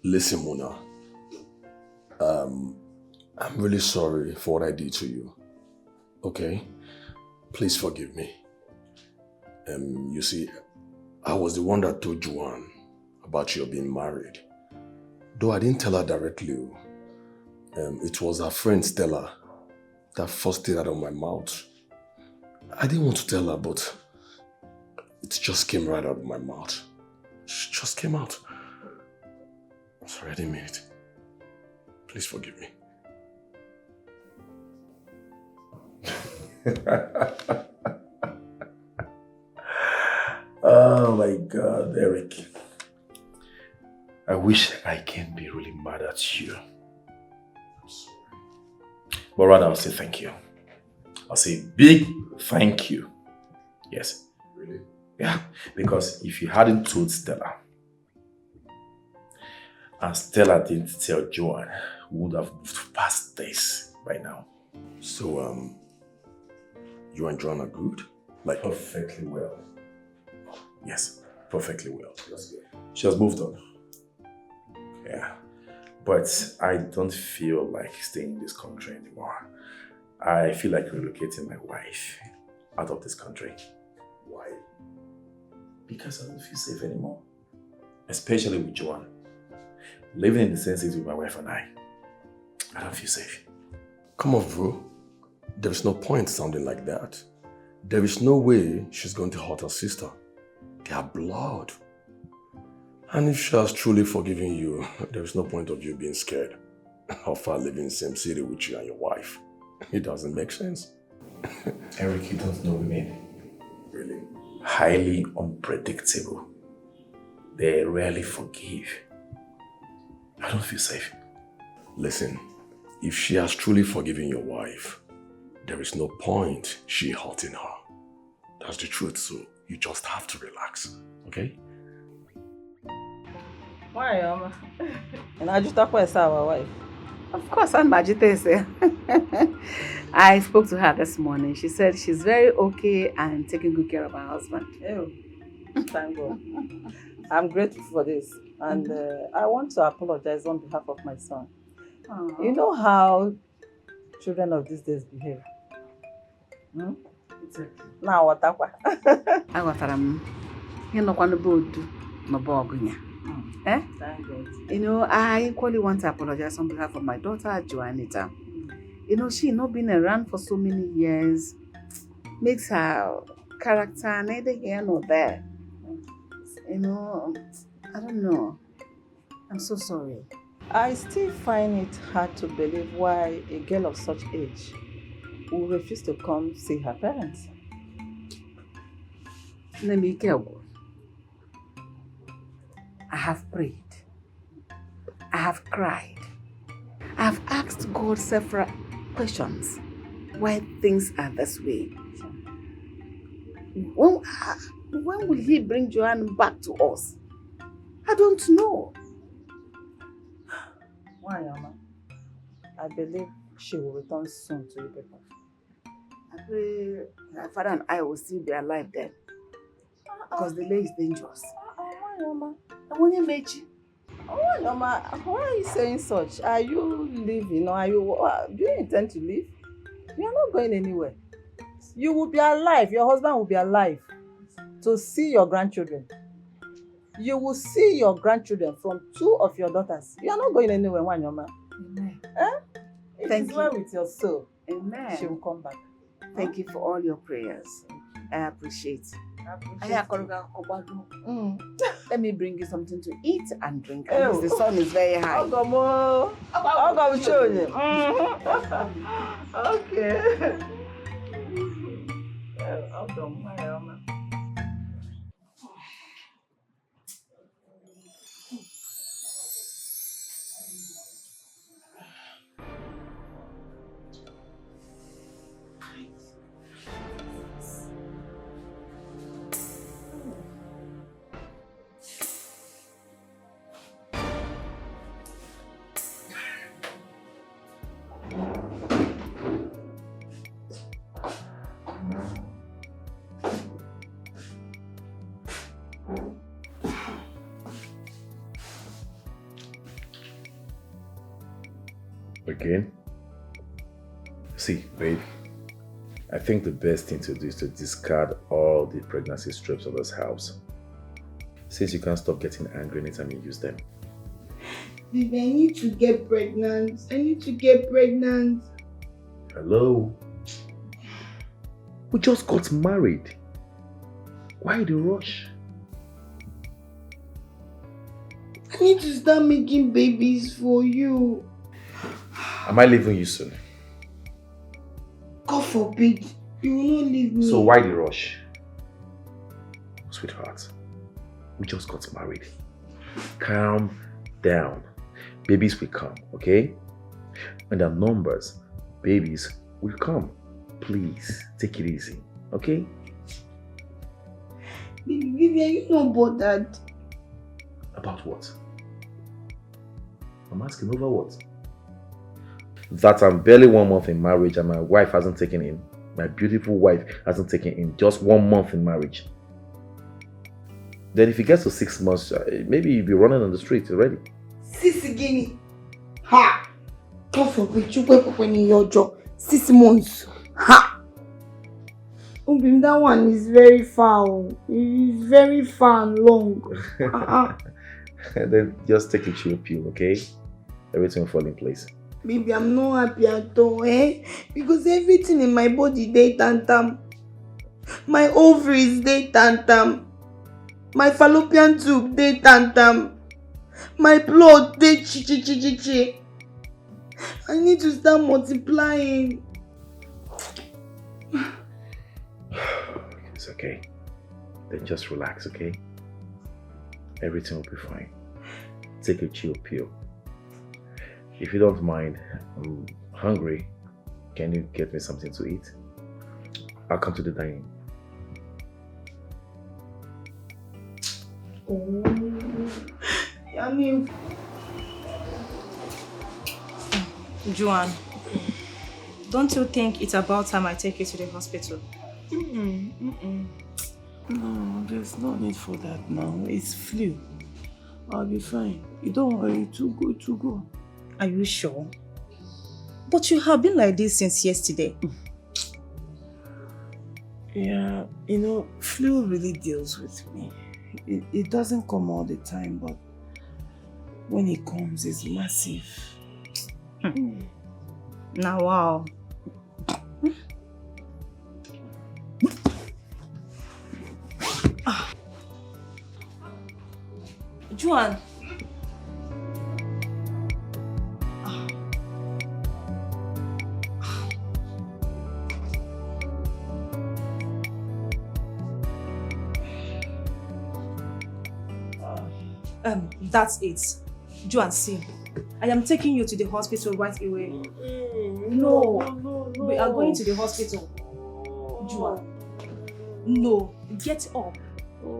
Listen, Mona. I'm really sorry for what I did to you. Okay? Please forgive me. You see, I was the one that told Joanne about your being married. Though I didn't tell her directly. It was her friend Stella that forced it out of my mouth. I didn't want to tell her, but it just came right out of my mouth. It just came out. I'm sorry, I didn't mean it. Please forgive me. Oh my God, Eric. I wish I can be really mad at you. I'm sorry. But rather, I'll say thank you. I'll say big thank you. Yes. Really? Yeah, because if you hadn't told Stella, and Stella didn't tell Joanne, we would have moved past this by now. So, you and Joanne are good? Like perfectly well. Yes, perfectly well. That's good. She has moved on. Yeah. But I don't feel like staying in this country anymore. I feel like relocating my wife out of this country. Why? Because I don't feel safe anymore. Especially with Joanne. Living in the same city with my wife and I don't feel safe. Come on, bro. There is no point sounding like that. There is no way she's going to hurt her sister. They are blood. And if she has truly forgiven you, there is no point of you being scared of her living in the same city with you and your wife. It doesn't make sense. Eric, you don't know women. Really? Highly unpredictable. They rarely forgive. I don't feel safe. Listen, if she has truly forgiven your wife, there is no point she hurting her. That's the truth, so you just have to relax, okay? Why, Mama? And I just talk with our wife. Of course, I'm Majitese. I spoke to her this morning. She said she's very okay and taking good care of her husband. Oh, thank God. I'm grateful for this. And I want to apologize on behalf of my son. Aww. You know how children of these days behave? Hmm? It's okay. Now what happened? I got Eh? Thank God. You know, I equally want to apologize on behalf of my daughter, Joanita. You know, she not been around for so many years. Makes her character neither here nor there. You know, I don't know. I'm so sorry. I still find it hard to believe why a girl of such age will refuse to come see her parents. Let me go. I have prayed. I have cried. I have asked God several questions. Why things are this way? When will He bring Joanne back to us? I don't know. Why, Mama? I believe she will return soon to you people. I pray my father and I will still be alive then. Because the lay is dangerous. Why, Mama? I want to meet you. Why, Mama? Why are you saying such? Are you leaving or do you intend to leave? You are not going anywhere. You will be alive. Your husband will be alive to see your grandchildren. You will see your grandchildren from 2 of your daughters. You are not going anywhere, Wanyoma. Amen. It is well with your soul. Amen. She will come back. Thank you for all your prayers. I appreciate. Let me bring you something to eat and drink. Because the sun is very high. I'll show you. Okay. Again? See, babe, I think the best thing to do is to discard all the pregnancy strips of this house. Since you can't stop getting angry anytime you use them. Baby, I need to get pregnant. I need to get pregnant. Hello? We just got married. Why the rush? I need to start making babies for you. Am I leaving you soon? God forbid. You will not leave me. So why the rush? Sweetheart, we just got married. Calm down. Babies will come, okay? And the numbers, babies will come. Please, take it easy, okay? Baby, are you not bothered? About what? I'm asking over what? That I'm barely 1 month in marriage and my wife hasn't taken in. My beautiful wife hasn't taken in just 1 month in marriage. Then if it gets to 6 months, maybe you'll be running on the street already. Guinea. Ha! God forbid you wake up when in your job. 6 months. Ha! Obim, that one is very far. It is very far and long. Then just take a chill pill, okay? Everything will fall in place. Baby, I'm not happy at all, because everything in my body dey tantam. My ovaries dey tantam. My fallopian tube dey tantam. My blood dey chi. I need to start multiplying. It's okay. Then just relax, okay? Everything will be fine. Take a chill pill. If you don't mind, I'm hungry. Can you get me something to eat? I'll come to the dining. Oh, I mean, Joanne, don't you think it's about time I take you to the hospital? No, there's no need for that now. It's flu. I'll be fine. You don't worry. Too good. Are you sure? But you have been like this since yesterday. Yeah, flu really deals with me. It doesn't come all the time, but when it comes, it's massive. Now, wow. Joanne. That's it. Joanne, see. I am taking you to the hospital right away. No. We are going to the hospital. Joanne. No. Get up.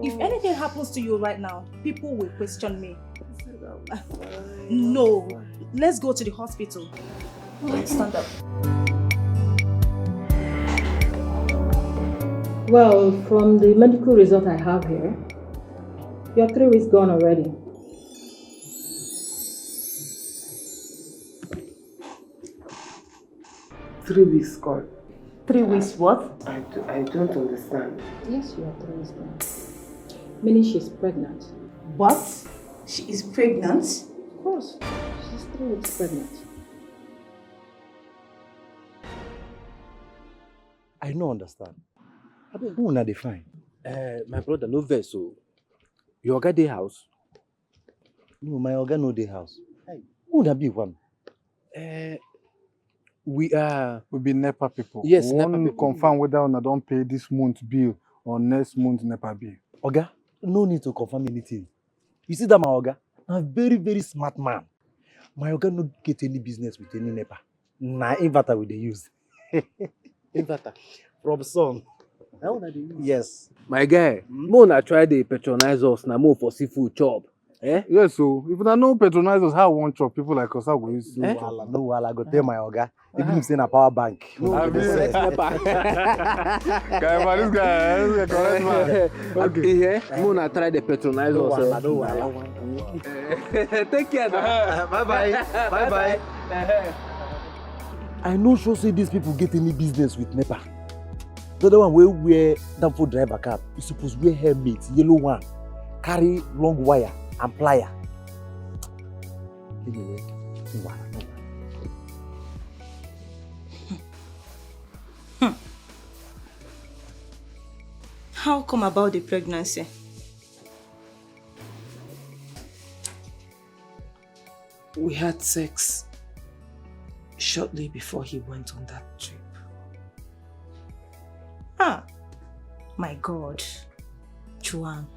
If anything happens to you right now, people will question me. No. Let's go to the hospital. Stand up. Well, from the medical result I have here, you're 3 weeks gone already. Three weeks gone. 3 weeks what? I don't understand. Yes, you are 3 weeks gone. Meaning she's pregnant. What? She is pregnant? Of course, she's 3 weeks pregnant. I don't understand. Who na dey fine? My brother, no vex, so your oga dey house? No, my oga no dey house. Who na be one? We are... We be NEPA people. Yes, we NEPA want people. confirm whether una don't pay this month bill or next month NEPA bill. Oga, no need to confirm anything. You see that my oga? Na very, very smart man. My oga no get any business with any NEPA. Na inverter we dey use. Inverter. From sun. That one I dey use. Yes. My guy, mo na try dey patronize us na mo for seafood chop. Yes, so if una no patronize us, how one chop people like us, how go use No wahala, go tell my oga. Even if say na power bank. No, I mean, this NEPA. guy, man, this guy correct man. Okay, mo na try dey patronize No us. wahala, no wahala. Take care now. Bye bye. Bye bye. I no sure say these people get any business with NEPA. The other one wey wear Danfo driver cap, you suppose wear helmet, yellow one, carry long wire and plier. Anyway, no. How come about the pregnancy? We had sex shortly before he went on that trip. Ah, my God. Joanne.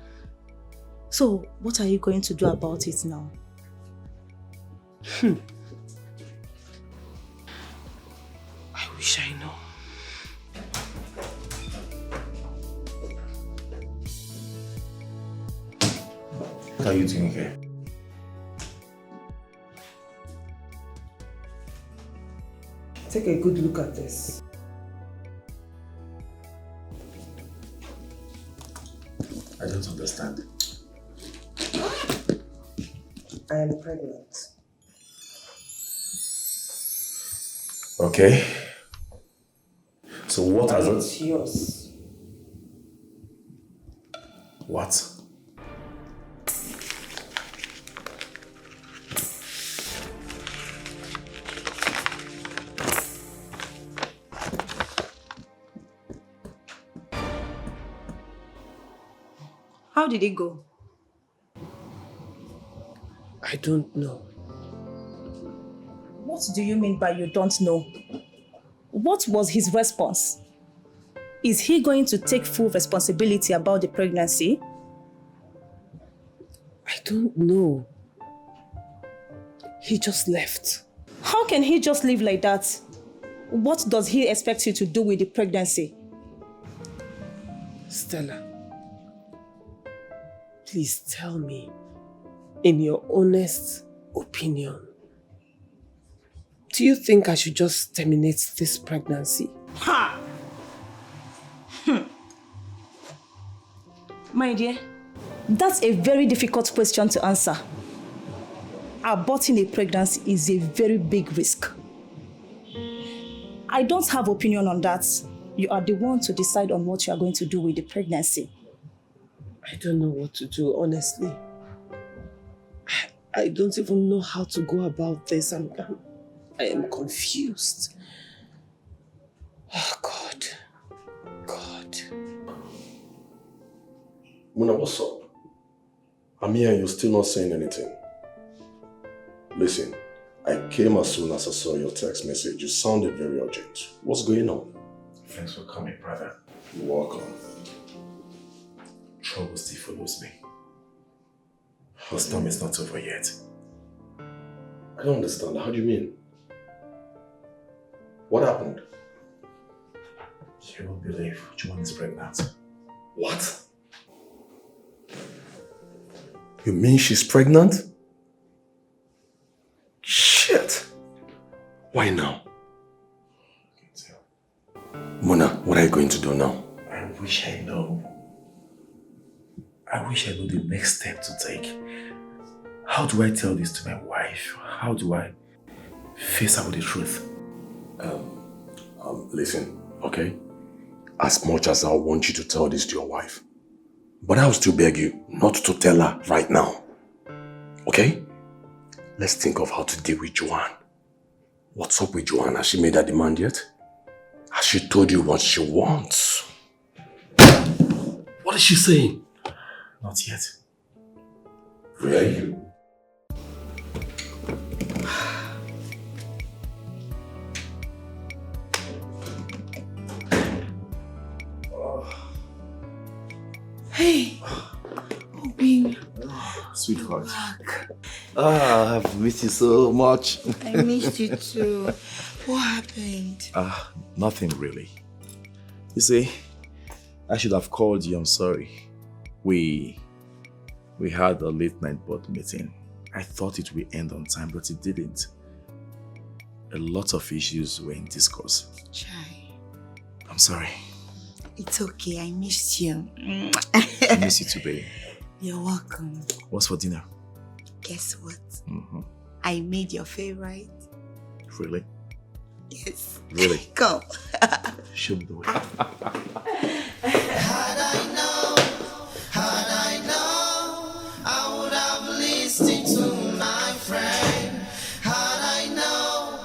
So, what are you going to do about it now? I wish I know. What are you doing here? Take a good look at this. I don't understand. I am pregnant. Okay. So what has It's yours. What? How did it go? I don't know. What do you mean by you don't know? What was his response? Is he going to take full responsibility about the pregnancy? I don't know. He just left. How can he just live like that? What does he expect you to do with the pregnancy? Stella, please tell me, in your honest opinion, do you think I should just terminate this pregnancy? Ha! My dear, that's a very difficult question to answer. Aborting a pregnancy is a very big risk. I don't have opinion on that. You are the one to decide on what you are going to do with the pregnancy. I don't know what to do, honestly. I don't even know how to go about this. I am confused. Oh, God. God. Muna, what's up? I'm here and you're still not saying anything. Listen, I came as soon as I saw your text message. You sounded very urgent. What's going on? Thanks for coming, brother. You're welcome. Trouble still follows me. The storm is not over yet. I don't understand. How do you mean? What happened? You won't believe Joanne is pregnant. What? You mean she's pregnant? Shit! Why now? Mona, what are you going to do now? I wish I know. I wish I knew the next step to take. How do I tell this to my wife? How do I face her with the truth? Listen, okay? As much as I want you to tell this to your wife, but I will still beg you not to tell her right now. Okay? Let's think of how to deal with Joanne. What's up with Joanne? Has she made her demand yet? Has she told you what she wants? What is she saying? Not yet. Where are you? Hey, Obin. Sweetheart. I've missed you so much. I missed you too. What happened? Nothing really. You see, I should have called you, I'm sorry. We had a late night board meeting. I thought it would end on time, but it didn't. A lot of issues were in discourse. Chai. I'm sorry. It's okay, I missed you. I miss you too, baby. You're welcome. What's for dinner? Guess what? I made your favorite. Really? Yes. Really? Come. Show me the way. Had I known, I would have listened to my friend. Had I known,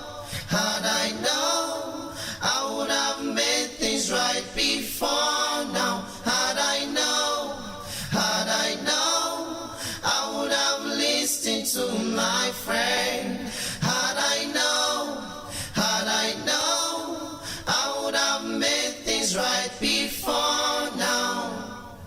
I would have made things right before now. Had I known, I would have listened to my friend. Had I known, I would have made things right before now.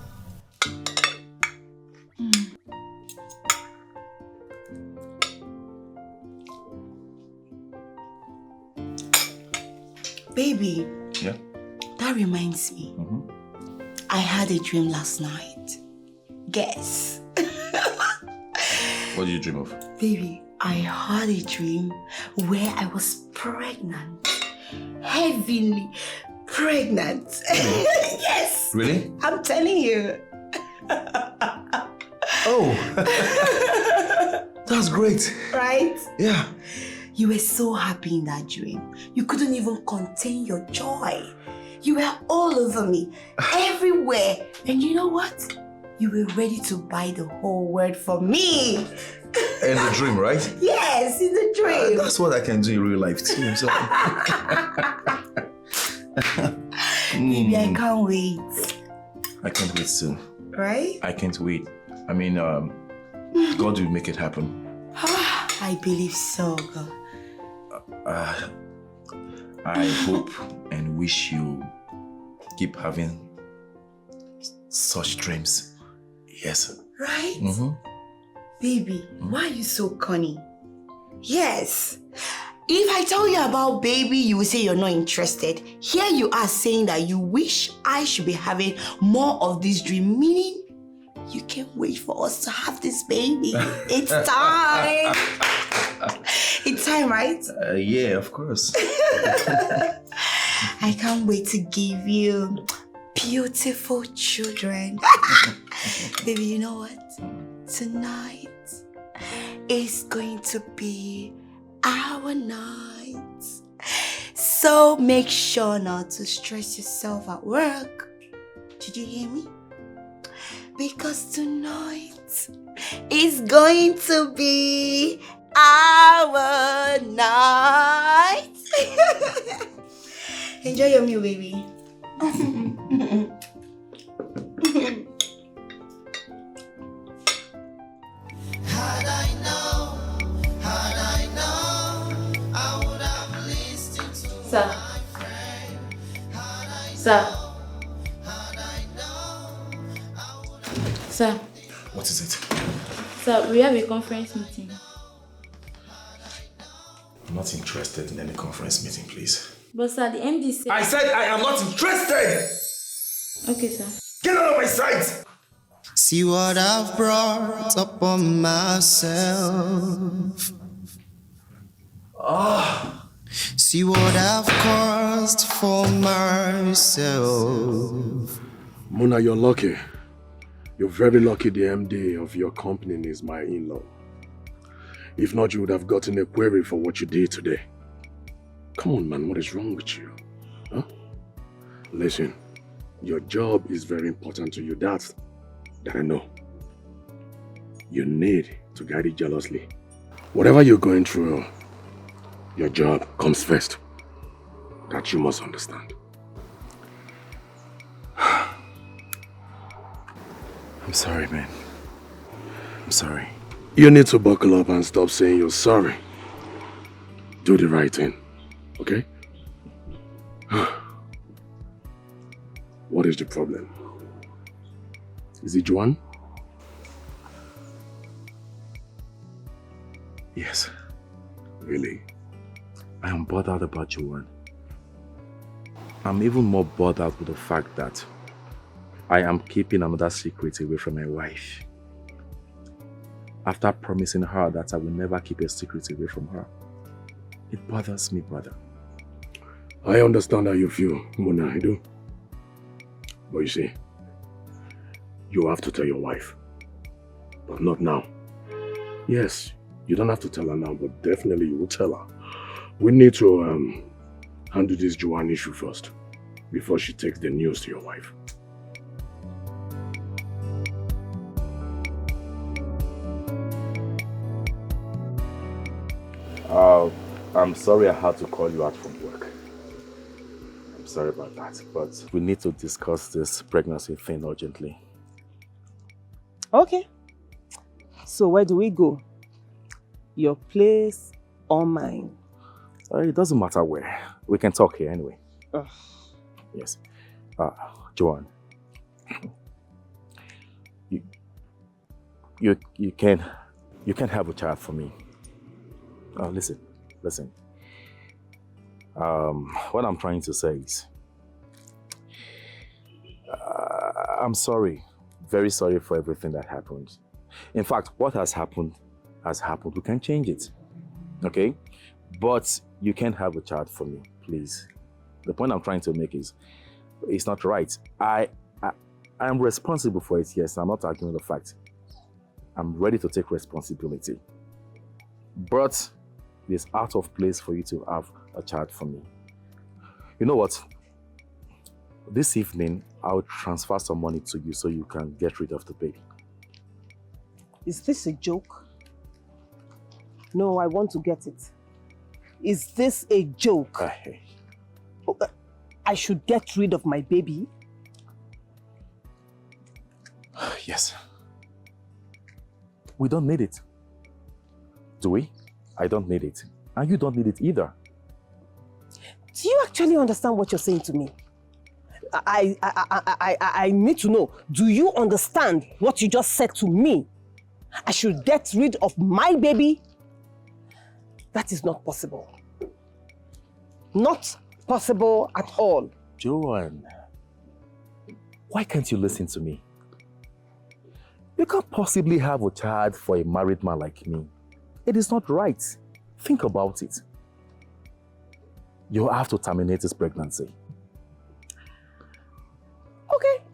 Baby. Yeah? That reminds me. I had a dream last night. Guess. What did you dream of? Baby, I had a dream where I was pregnant. Heavily pregnant. Yes. Really? I'm telling you. Oh. That's great. Right? Yeah. You were so happy in that dream. You couldn't even contain your joy. You were all over me, everywhere. And you know what? You were ready to buy the whole world for me. In the dream, right? Yes, in the dream. That's what I can do in real life too. So. Baby, I can't wait. I can't wait soon. Right? I can't wait. I mean, God will make it happen. I believe so, God. I hope and wish you keep having such dreams. Yes. Right? Mm-hmm. Baby, why are you so cunning? Yes. If I tell you about baby, you will say you're not interested. Here you are saying that you wish I should be having more of this dream, meaning you can't wait for us to have this baby. It's time. It's time, right? Yeah, of course. I can't wait to give you beautiful children. Baby, you know what? Tonight is going to be our night. So make sure not to stress yourself at work. Did you hear me? Because tonight is going to be our night. Enjoy your meal, baby. Had I known, I would have listened to Sir. my friend. Sir. Sir. What is it? Sir, we have a conference meeting. I'm not interested in any conference meeting, please. But sir, the MD said... I said I am not interested! Okay, sir. Get out of my sight! See what I've brought upon myself. See what I've caused for myself. Mona, you're lucky. You're very lucky the MD of your company is my in-law. If not, you would have gotten a query for what you did today. Come on, man, what is wrong with you? Huh? Listen, your job is very important to you. That I know. You need to guide it jealously. Whatever you're going through, your job comes first. That you must understand. I'm sorry, man. I'm sorry. You need to buckle up and stop saying you're sorry. Do the right thing, okay? What is the problem? Is it Juan? Yes. Really? I am bothered about Juan. I'm even more bothered with the fact that I am keeping another secret away from my wife. After promising her that I will never keep a secret away from her. It bothers me, brother. I understand how you feel, Mona, I do. But you see, you have to tell your wife. But not now. Yes, you don't have to tell her now, but definitely you will tell her. We need to handle this Joanne issue first, before she takes the news to your wife. I'm sorry I had to call you out from work. I'm sorry about that, but we need to discuss this pregnancy thing urgently. Okay. So where do we go? Your place or mine? It doesn't matter where. We can talk here anyway. Yes. Joanne. You can have a child for me. Listen. What I'm trying to say is, I'm sorry, very sorry for everything that happened. In fact, what has happened has happened. We can change it, okay? But you can't have a child for me, please. The point I'm trying to make is, it's not right. I am responsible for it, yes. I'm not arguing the fact. I'm ready to take responsibility. But it's out of place for you to have a child for me. You know what? This evening, I'll transfer some money to you so you can get rid of the baby. Is this a joke? No, I want to get it. Is this a joke? I should get rid of my baby? Yes. We don't need it. Do we? I don't need it. And you don't need it either. Do you actually understand what you're saying to me? I need to know. Do you understand what you just said to me? I should get rid of my baby? That is not possible. Not possible at all. Joanne, why can't you listen to me? You can't possibly have a child for a married man like me. It is not right. Think about it. You have to terminate this pregnancy. Okay.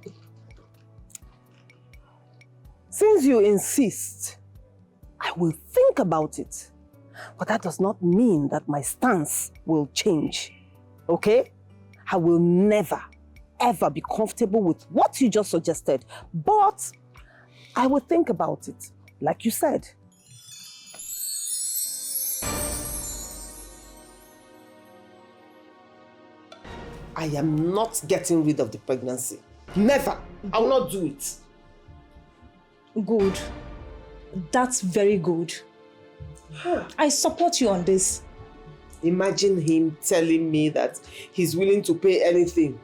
Since you insist, I will think about it. But that does not mean that my stance will change. Okay? I will never, ever be comfortable with what you just suggested. But I will think about it, like you said. I am not getting rid of the pregnancy. Never. I will not do it. Good. That's very good. I support you on this. Imagine him telling me that he's willing to pay anything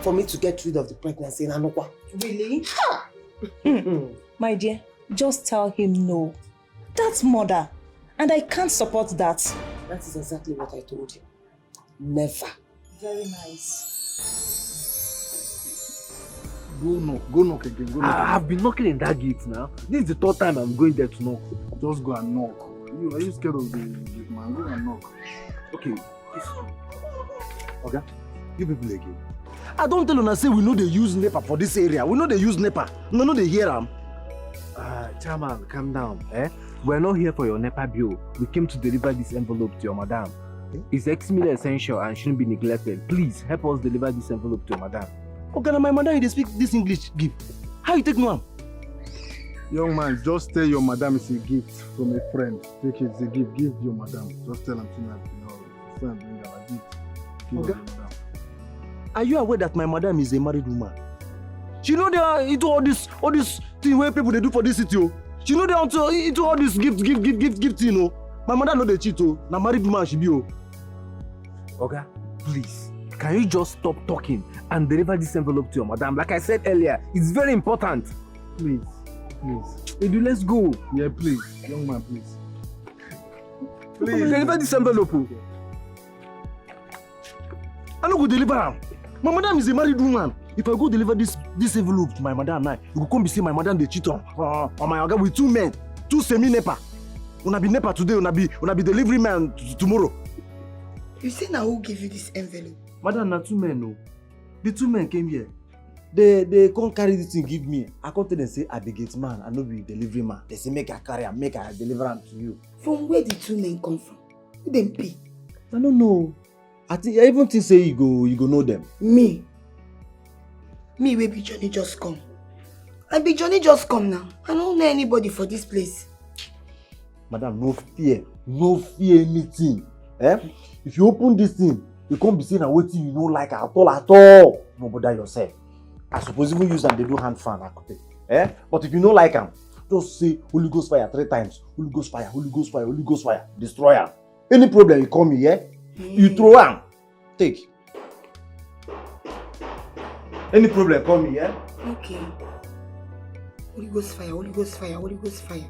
for me to get rid of the pregnancy in Anokwa. Really? My dear, just tell him no. That's murder. And I can't support that. That is exactly what I told him. Never. Very nice. Go knock again. Go knock. I've been knocking in that gate now. This is the third time I'm going there to knock. Just go and knock. Are you scared of the man? Go and knock. Okay. Okay. You people again. I don't tell you, say we know they use NEPA for this area. We know they use NEPA. No, they hear them. Chairman, calm down. We're not here for your NEPA bill. We came to deliver this envelope to your madam. It's extremely essential and shouldn't be neglected. Please help us deliver this envelope to your madam. Okay, now my madam, they speak this English. Give. How you take no? Young man, just tell your madam it's a gift from a friend. Take it, it's a gift. Give your madam. Just tell him to bring her a gift. Give her madam. Are you aware that my madam is a married woman? She know they are into all this thing where people they do for this city. Oh. She know they are into all this gift, you know. My mother know they cheat. Oh. Now married woman she be. Oh. Okay, please. Can you just stop talking and deliver this envelope to your madam? Like I said earlier, it's very important. Please. Edu, let's go. Yeah, please. Young man, please. Please. Deliver this envelope. I no go deliver am. My madam is a married woman. If I go deliver this envelope to my madam now, you go come be see my madam they cheat on my oga with 2 men, 2 semi-NEPA. Una be NEPA today, una be delivery man tomorrow. You say now who give you this envelope? Madam, na 2 men, no. The 2 men came here. They can't carry this thing, give me. I come tell them say I be gate man, I no be delivery man. They say make I carry am, make I deliver am to you. From where the 2 men come from? Who them pay? I don't know. I even think say you go know them. Me wey be Johnny just come. I be Johnny just come now. I don't know anybody for this place. Madam, no fear anything. If you open this thing, you can't be saying waiting you know like at all. No bother yourself. I suppose even use them, they do hand fan. But if you don't like them, just say Holy Ghost fire 3 times. Holy Ghost fire, Holy Ghost fire, Holy Ghost fire. Destroy them. Any problem you call me, you throw them. Take. Any problem, call me, Okay. Holy Ghost fire, Holy Ghost fire, Holy Ghost fire.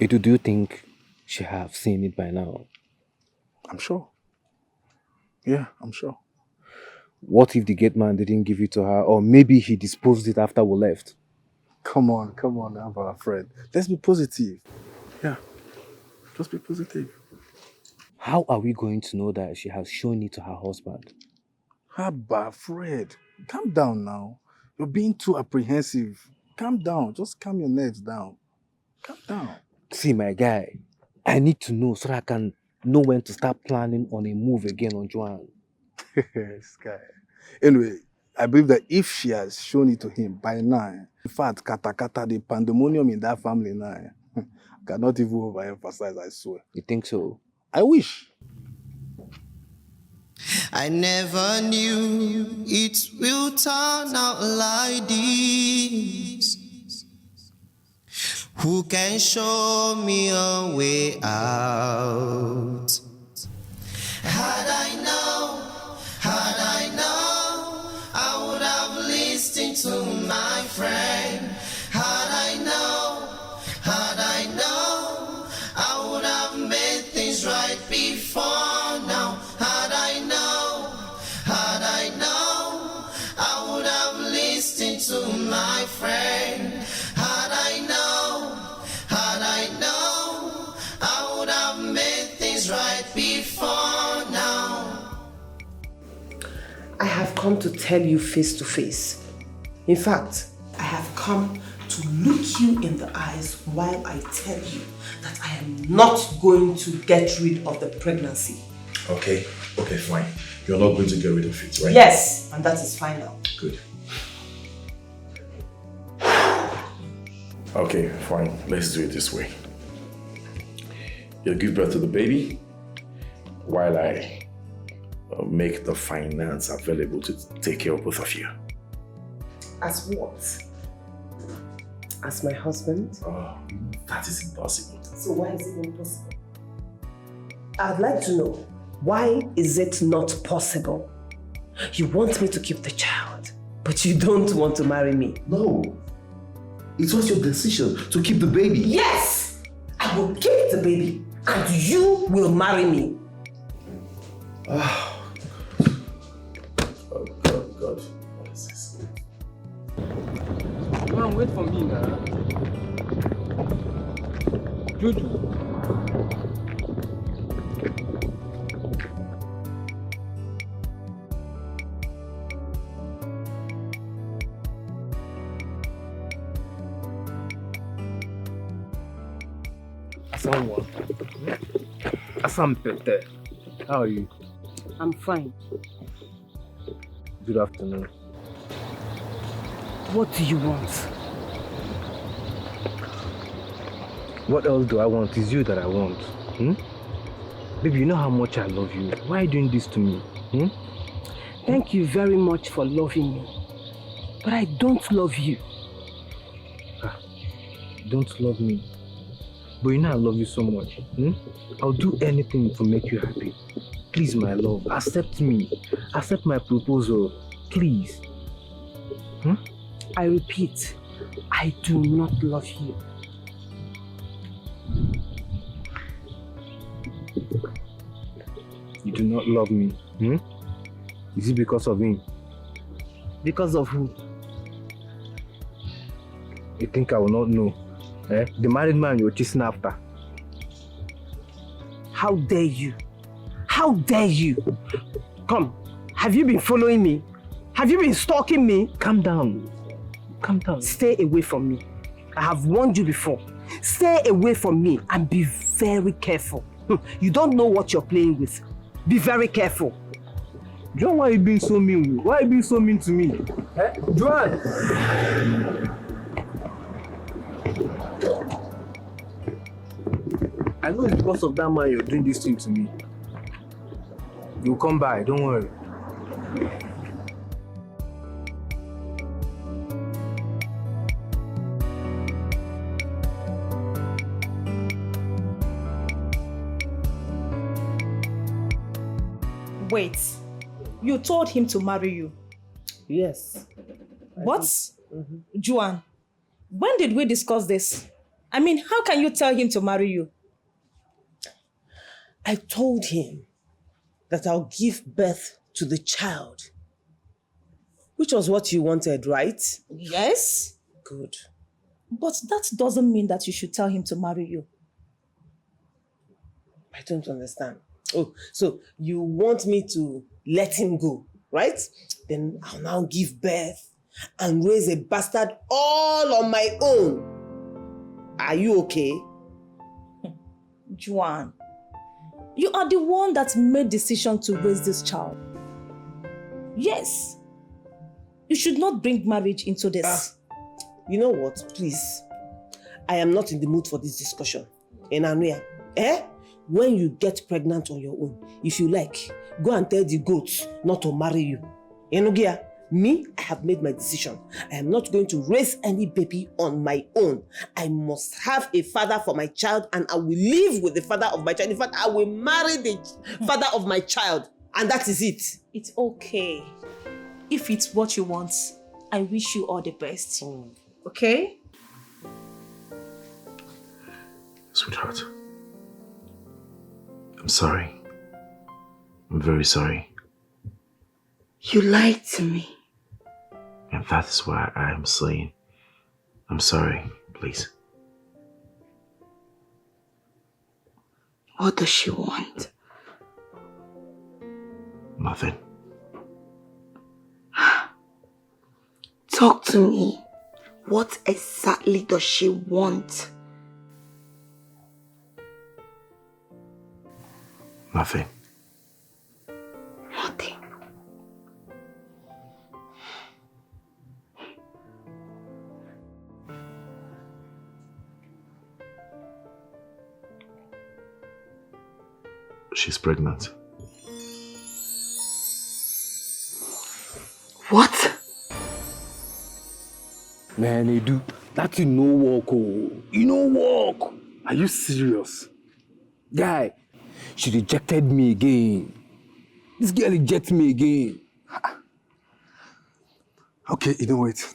Edu, do you think she have seen it by now? I'm sure. Yeah, I'm sure. What if the gate man didn't give it to her, or maybe he disposed it after we left? Come on, our friend. Let's be positive. Yeah, just be positive. How are we going to know that she has shown it to her husband? Abba, Fred, calm down now. You're being too apprehensive. Calm down. Just calm your nerves down. Calm down. See, my guy, I need to know so that I can know when to start planning on a move again on Joanne. Sky. Anyway, I believe that if she has shown it to him by now, in fact, kata, the pandemonium in that family now, I cannot even overemphasize, I swear. You think so? I wish. I never knew it will turn out like this. Who can show me a way out? Had I known, I would have listened to my friend. Had I known, I would have made things right before now. Had I known, I would have listened to my friend. Had I known, I would have made things right before now. I have come to tell you face to face. In fact, I have come to look you in the eyes while I tell you that I am not going to get rid of the pregnancy. Okay, fine. You're not going to get rid of it, right? Yes, and that is final. Good. Okay, fine. Let's do it this way. You'll give birth to the baby while I make the finance available to take care of both of you. As what? As my husband? Oh, that is impossible. So why is it impossible? I'd like to know, why is it not possible? You want me to keep the child, but you don't want to marry me. No. It was your decision to keep the baby. Yes! I will keep the baby, and you will marry me. Oh, God. What is this? Come on, wait for me now. Juju. Assam Pete, how are you? I'm fine. Good afternoon. What do you want? What else do I want? It's you that I want. Baby, you know how much I love you. Why are you doing this to me? Thank you very much for loving me. But I don't love you. You don't love me. But you know I love you so much. I'll do anything to make you happy. Please, my love, accept me. Accept my proposal. Please. I repeat, I do not love you. You do not love me. Is it because of him? Because of who? You think I will not know? The married man you're chasing after. How dare you? How dare you? Come, have you been following me? Have you been stalking me? Calm down. Calm down. Stay away from me. I have warned you before. Stay away from me and be very careful. You don't know what you're playing with. Be very careful. John, why are you being so mean? Why are you being so mean to me? Eh? Joan! I know it's because of that man you're doing this thing to me. You'll come by, don't worry. Wait, you told him to marry you? Yes. What? Joan, when did we discuss this? I mean, how can you tell him to marry you? I told him that I'll give birth to the child. Which was what you wanted, right? Yes. Good. But that doesn't mean that you should tell him to marry you. I don't understand. Oh, so you want me to let him go, right? Then I'll now give birth and raise a bastard all on my own. Are you okay? Joan, you are the one that made decision to raise this child. Yes. You should not bring marriage into this. You know what? Please. I am not in the mood for this discussion. When you get pregnant on your own, if you like, go and tell the goats not to marry you. Me, I have made my decision. I am not going to raise any baby on my own. I must have a father for my child and I will live with the father of my child. In fact, I will marry the father of my child. And that is it. It's okay. If it's what you want, I wish you all the best. Okay? Sweetheart, I'm sorry. I'm very sorry. You lied to me. And that is why I am saying, I'm sorry, please. What does she want? Nothing. Talk to me. What exactly does she want? Nothing. Nothing. She's pregnant. What? Man, Edu, that you no work, oh. You no work. Are you serious? Guy, she rejected me again. This girl rejects me again. Okay, you know what?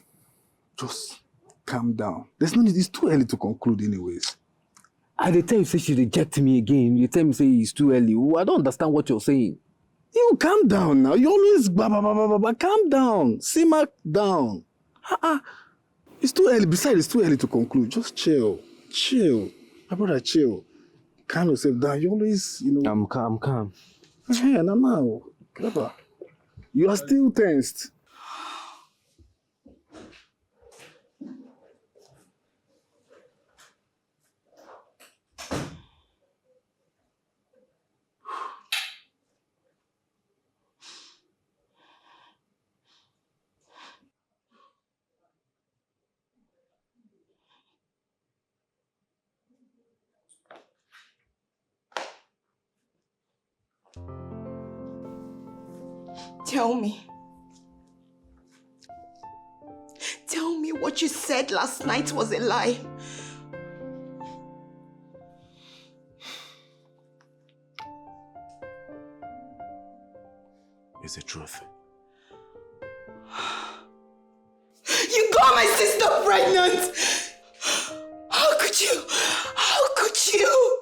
Just calm down. There's no need. It's too early to conclude anyways. At the time you say she rejects me again, you tell me say it's too early. Oh, I don't understand what you're saying. You calm down now. You always calm down. Simmer down. It's too early. Besides, it's too early to conclude. Just chill. Chill. My brother, chill. Calm yourself down. You always, I'm calm. Hey, now. You are still tensed. Tell me. Tell me what you said last night was a lie. It's the truth. You got my sister pregnant! How could you? How could you?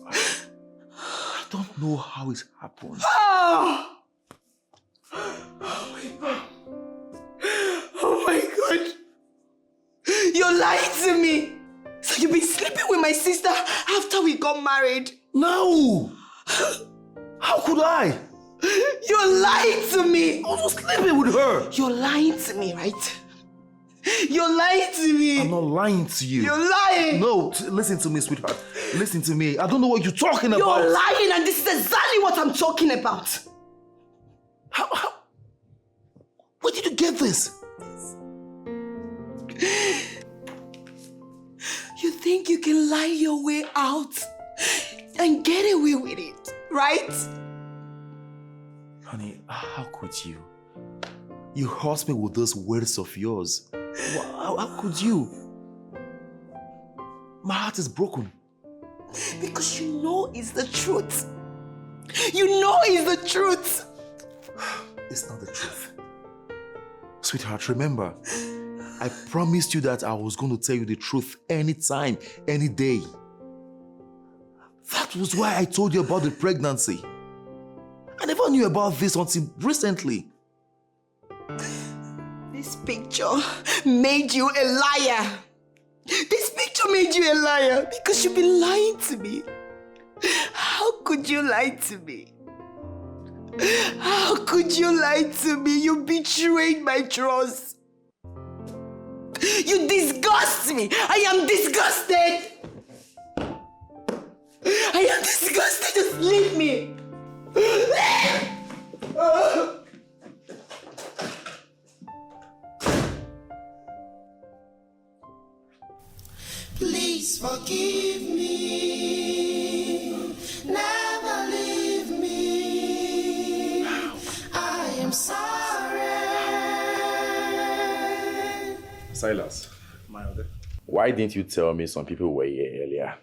I don't know how it happened. Oh! Oh my God. Oh my God. You lied to me. So you've been sleeping with my sister after we got married? No! How could I? You're lying to me. I was just sleeping with her. You're lying to me, right? You're lying to me. I'm not lying to you. You're lying. No, listen to me, sweetheart. Listen to me. I don't know what you're talking about. You're lying, and this is exactly what I'm talking about. How? Where did you get this? You think you can lie your way out and get away with it, right? Honey, how could you? You hurt me with those words of yours. How could you? My heart is broken. Because you know it's the truth. You know it's the truth. It's not the truth. Sweetheart, remember, I promised you that I was going to tell you the truth anytime, any day. That was why I told you about the pregnancy. I never knew about this until recently. This picture made you a liar. This picture made you a liar because you've been lying to me. How could you lie to me? How could you lie to me? You betrayed my trust. You disgust me. I am disgusted. I am disgusted. Just leave me. Please forgive me. Never leave me. I am sorry. Silas, why didn't you tell me some people were here earlier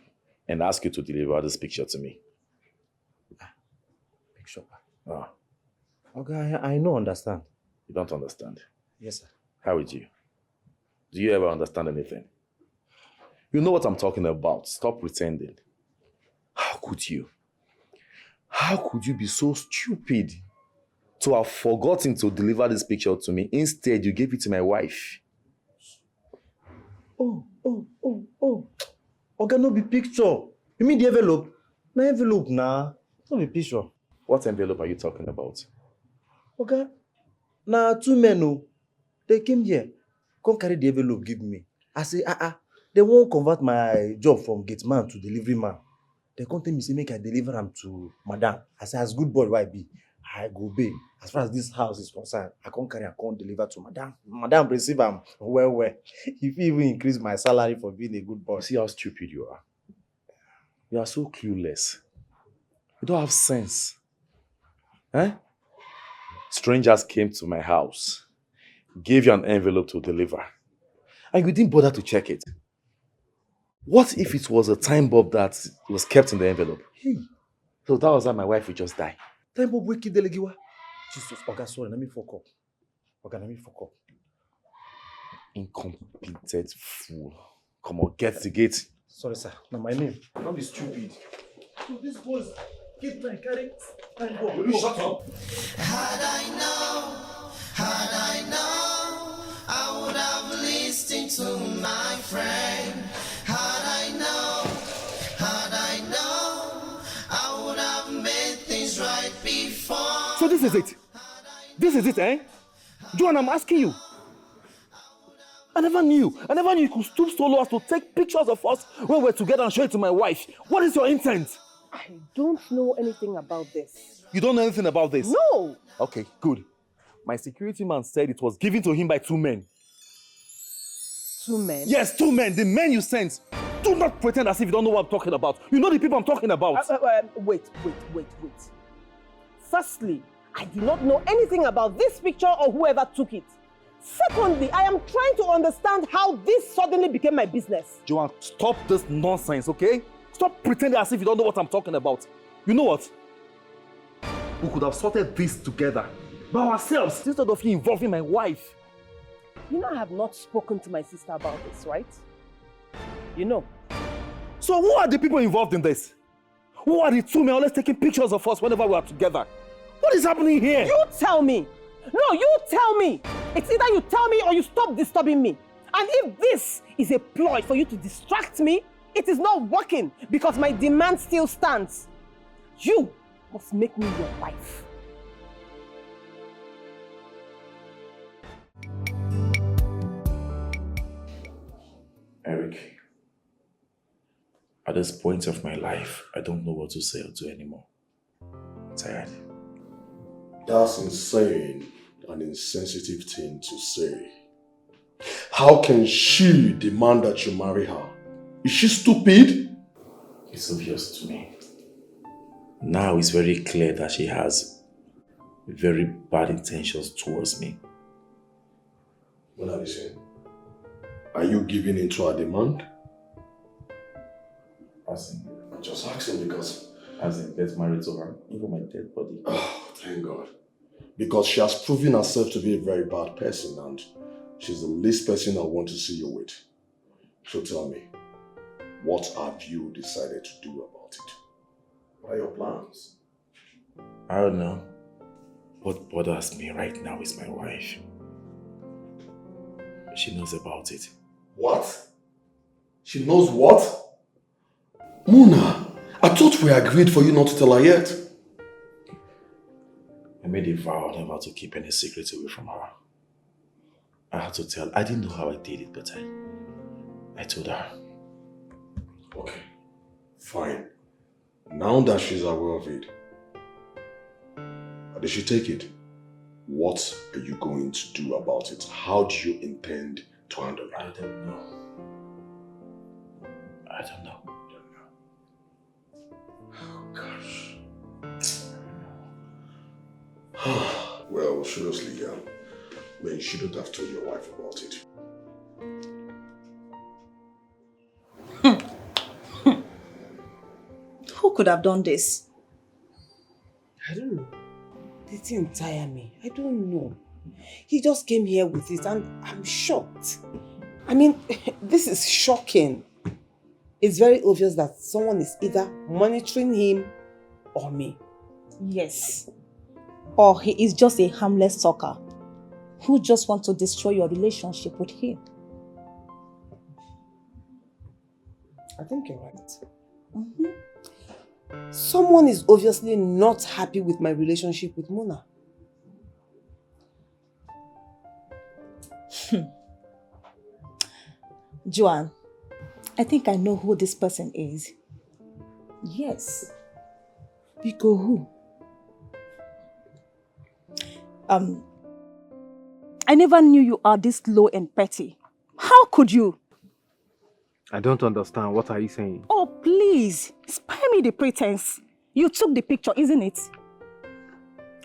and ask you to deliver this picture to me? Picture? Ah. Okay, I don't understand. You don't understand? Yes, sir. How would you? Do you ever understand anything? You know what I'm talking about. Stop pretending. How could you? How could you be so stupid to have forgotten to deliver this picture to me? Instead, you gave it to my wife. Oh. Okay, no be picture. You mean the envelope? No envelope, nah. No be picture. What envelope are you talking about? Okay. Now, two men, oh, they came here. Come carry the envelope, give me. I say, they won't convert my job from gate man to delivery man. They come tell me, say, make I deliver them to madam. I say, as good boy, why be? I go obey. As far as this house is concerned, I can't carry, I can't deliver to madam. Madam receive them well. If you even increase my salary for being a good boy. See how stupid you are. You are so clueless. You don't have sense. Eh? Strangers came to my house, gave you an envelope to deliver, and you didn't bother to check it. What if it was a time bomb that was kept in the envelope? Hey. So that was how my wife would just die. Time bomb wiki delegiwa. Jesus, okay, sorry, let me fuck up. Okay, let me fuck up. Incompleted fool. Come on, get the gate. Sorry, sir. Now my name. Don't be stupid. So this boys keep my carry. Time bomb. Will you shut up? Had I known, I would have listened to my friend. Had I known, I would have made things right before. So this is it. This is it, eh? Joan, I'm asking you. I never knew you could stoop so low as to take pictures of us when we're together and show it to my wife. What is your intent? I don't know anything about this. You don't know anything about this? No! Okay, good. My security man said it was given to him by 2 men. 2 men? Yes, 2 men. The men you sent. Do not pretend as if you don't know what I'm talking about. You know the people I'm talking about. Wait. Firstly, I do not know anything about this picture or whoever took it. Secondly, I am trying to understand how this suddenly became my business. Joanne, stop this nonsense, okay? Stop pretending as if you don't know what I'm talking about. You know what? We could have sorted this together by ourselves instead of you involving my wife. You know I have not spoken to my sister about this, right? You know. So who are the people involved in this? Who are the 2 men always taking pictures of us whenever we are together? What is happening here? You tell me. No, you tell me. It's either you tell me or you stop disturbing me. And if this is a ploy for you to distract me, it is not working because my demand still stands. You must make me your wife. At this point of my life, I don't know what to say or do anymore. I'm tired. That's insane, an insensitive thing to say. How can she demand that you marry her? Is she stupid? It's obvious to me. Now it's very clear that she has very bad intentions towards me. Mona, listen. Are you giving in to her demand? I'm just asking because... As in, get married to her, even my dead body. Oh, thank God. Because she has proven herself to be a very bad person and she's the least person I want to see you with. So tell me, what have you decided to do about it? What are your plans? I don't know. What bothers me right now is my wife. She knows about it. What? She knows what? Mona, I thought we agreed for you not to tell her yet. I made a vow never to keep any secrets away from her. I had to tell. I didn't know how I did it, but I told her. Okay, fine. Now that she's aware of it, how did she take it? What are you going to do about it? How do you intend to handle it? I don't know. I don't know. Oh, gosh. Well, seriously, man, you shouldn't have told your wife about it. Who could have done this? I don't know. They didn't tire me. I don't know. He just came here with it and I'm shocked. I mean, this is shocking. It's very obvious that someone is either monitoring him or me. Yes. Or he is just a harmless stalker who just wants to destroy your relationship with him. I think you're right. Someone is obviously not happy with my relationship with Mona. Joanne, I think I know who this person is. Yes. Biko who? I never knew you are this low and petty. How could you? I don't understand. What are you saying? Oh, please. Spare me the pretense. You took the picture, isn't it?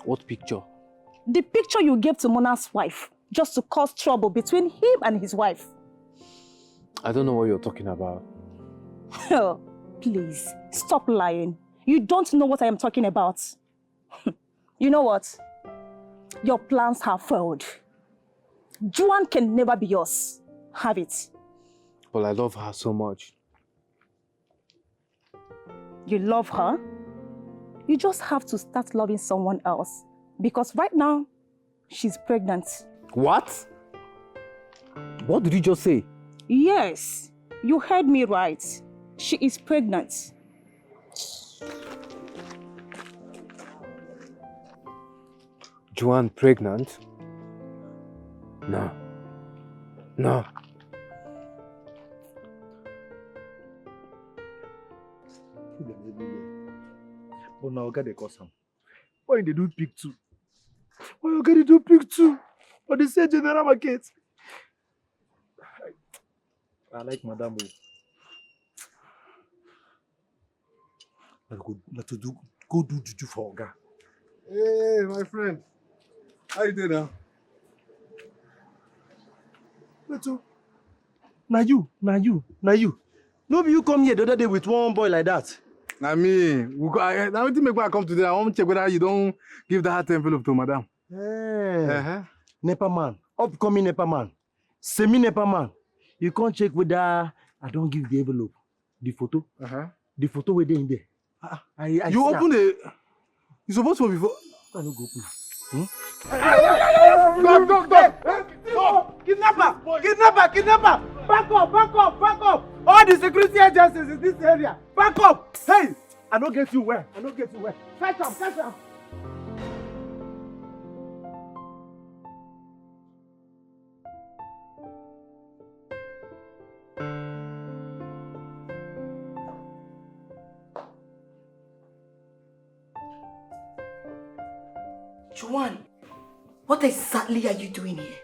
What picture? The picture you gave to Mona's wife, just to cause trouble between him and his wife. I don't know what you're talking about. Oh, please, stop lying. You don't know what I am talking about. You know what? Your plans have failed. Joanne can never be yours. Have it. But I love her so much. You love her? You just have to start loving someone else. Because right now, she's pregnant. What? What did you just say? Yes, you heard me right. She is pregnant. Joanne pregnant? No. No. But now get the custom. Why they do pick two? Why you get do pick two? But they say general market. I like Madame. Let's go do juju for Oga. Hey, my friend. How you doing now? Now you. No be you come here the other day with one boy like that. Now me, now what make I come today? I want to check whether you don't give that envelope to madam. Hey. Nepa man, upcoming Nepa man, semi-Nepa man. You can't check whether I don't give the envelope. The photo. The photo where they in there. You open the... You supposed to before... I don't go open. Go! Kidnapper! Back up! All the security agencies in this area, back up! Hey! I don't get you where. Catch up! Joanne, what exactly are you doing here?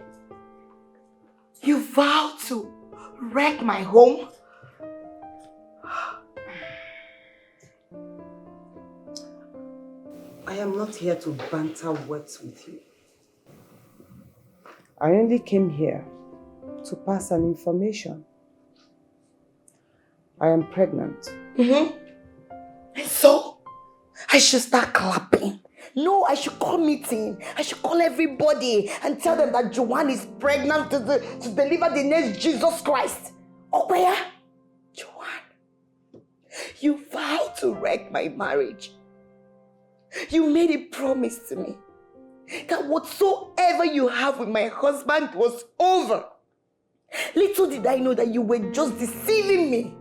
You vowed to wreck my home? I am not here to banter words with you. I only came here to pass an information. I am pregnant. And so, I should start clapping. No, I should call meeting. I should call everybody and tell them that Joanne is pregnant to deliver the next Jesus Christ. Oh, where? Joanne, you vowed to wreck my marriage. You made a promise to me that whatsoever you have with my husband was over. Little did I know that you were just deceiving me.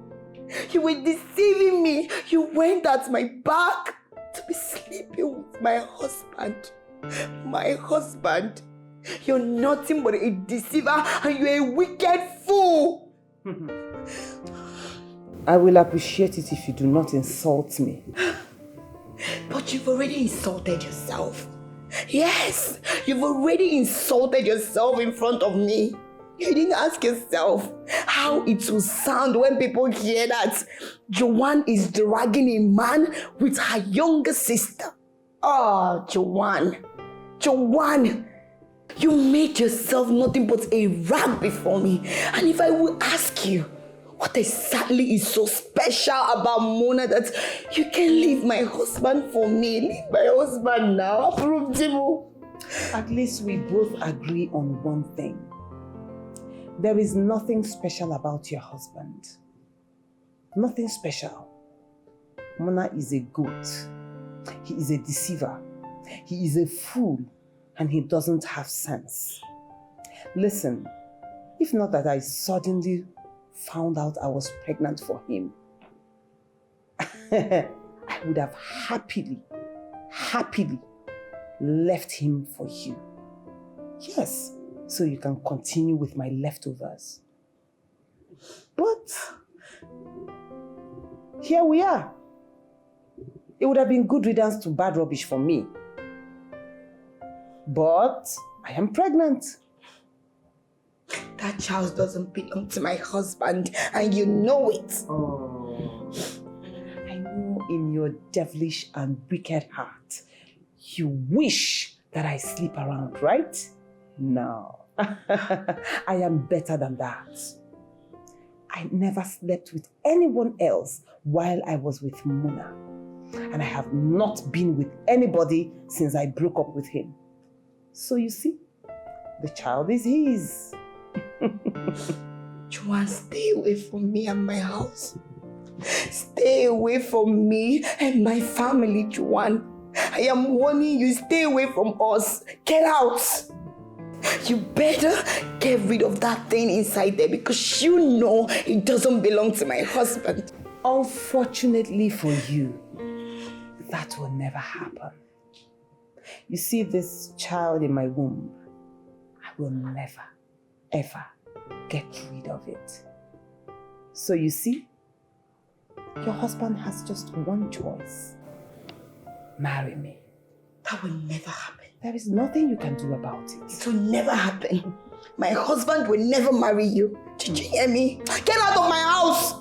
You were deceiving me. You went at my back to be sleeping with my husband. My husband. You're nothing but a deceiver and you're a wicked fool. I will appreciate it if you do not insult me. But you've already insulted yourself. Yes, you've already insulted yourself in front of me. You didn't ask yourself how it will sound when people hear that Joanne is dragging a man with her younger sister. Oh, Joanne. Joanne, you made yourself nothing but a rag before me. And if I will ask you, what exactly is so special about Mona that you can leave my husband for me? Leave my husband now. Approve, Jimo. At least we both agree on one thing. There is nothing special about your husband. Nothing special. Mona is a goat. He is a deceiver. He is a fool. And he doesn't have sense. Listen, if not that I suddenly found out I was pregnant for him, I would have happily left him for you. Yes, so you can continue with my leftovers. But here we are. It would have been good riddance to bad rubbish for me. But I am pregnant. That child doesn't belong to my husband, and you know it. Oh. I know in your devilish and wicked heart, you wish that I sleep around, right? No. I am better than that. I never slept with anyone else while I was with Mona. And I have not been with anybody since I broke up with him. So you see, the child is his. Joanne, stay away from me and my house. Stay away from me and my family, Joanne. I am warning you, stay away from us. Get out. You better get rid of that thing inside there because you know it doesn't belong to my husband. Unfortunately for you, that will never happen. You see this child in my womb, I will never, ever get rid of it. So you see, your husband has just one choice. Marry me. That will never happen. There is nothing you can do about it. It will never happen. My husband will never marry you. Did you hear me? Get out of my house!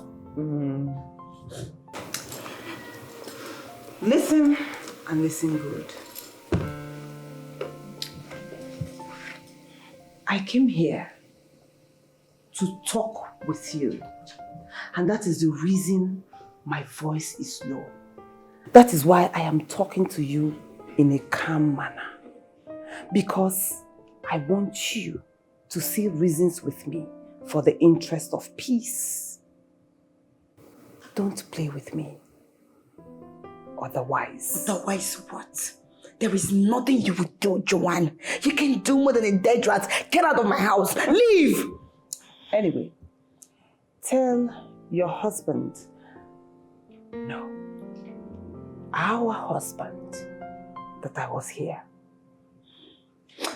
Listen, and listen good. I came here to talk with you. And that is the reason my voice is low. That is why I am talking to you in a calm manner. Because I want you to see reasons with me for the interest of peace. Don't play with me. Otherwise. Otherwise what? There is nothing you would do, Joanne. You can do more than a dead rat. Get out of my house. Leave! Anyway, tell your husband, no, our husband, that I was here.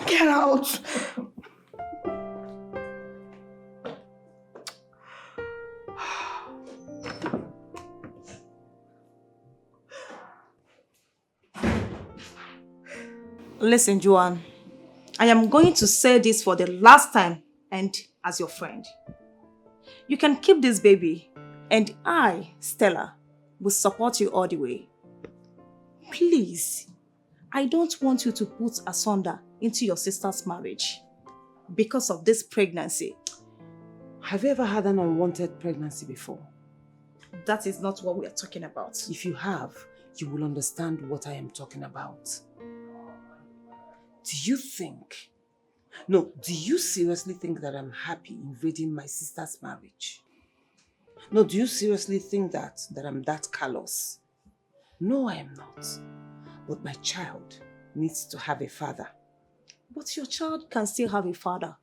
Get out! Listen, Joanne, I am going to say this for the last time and as your friend. You can keep this baby and I, Stella, will support you all the way. Please, I don't want you to put asunder into your sister's marriage because of this pregnancy. Have you ever had an unwanted pregnancy before? That is not what we are talking about. If you have, you will understand what I am talking about. Do you seriously think that I'm happy invading my sister's marriage? No, do you seriously think that I'm that callous? No, I am not. But my child needs to have a father. But your child can still have a father,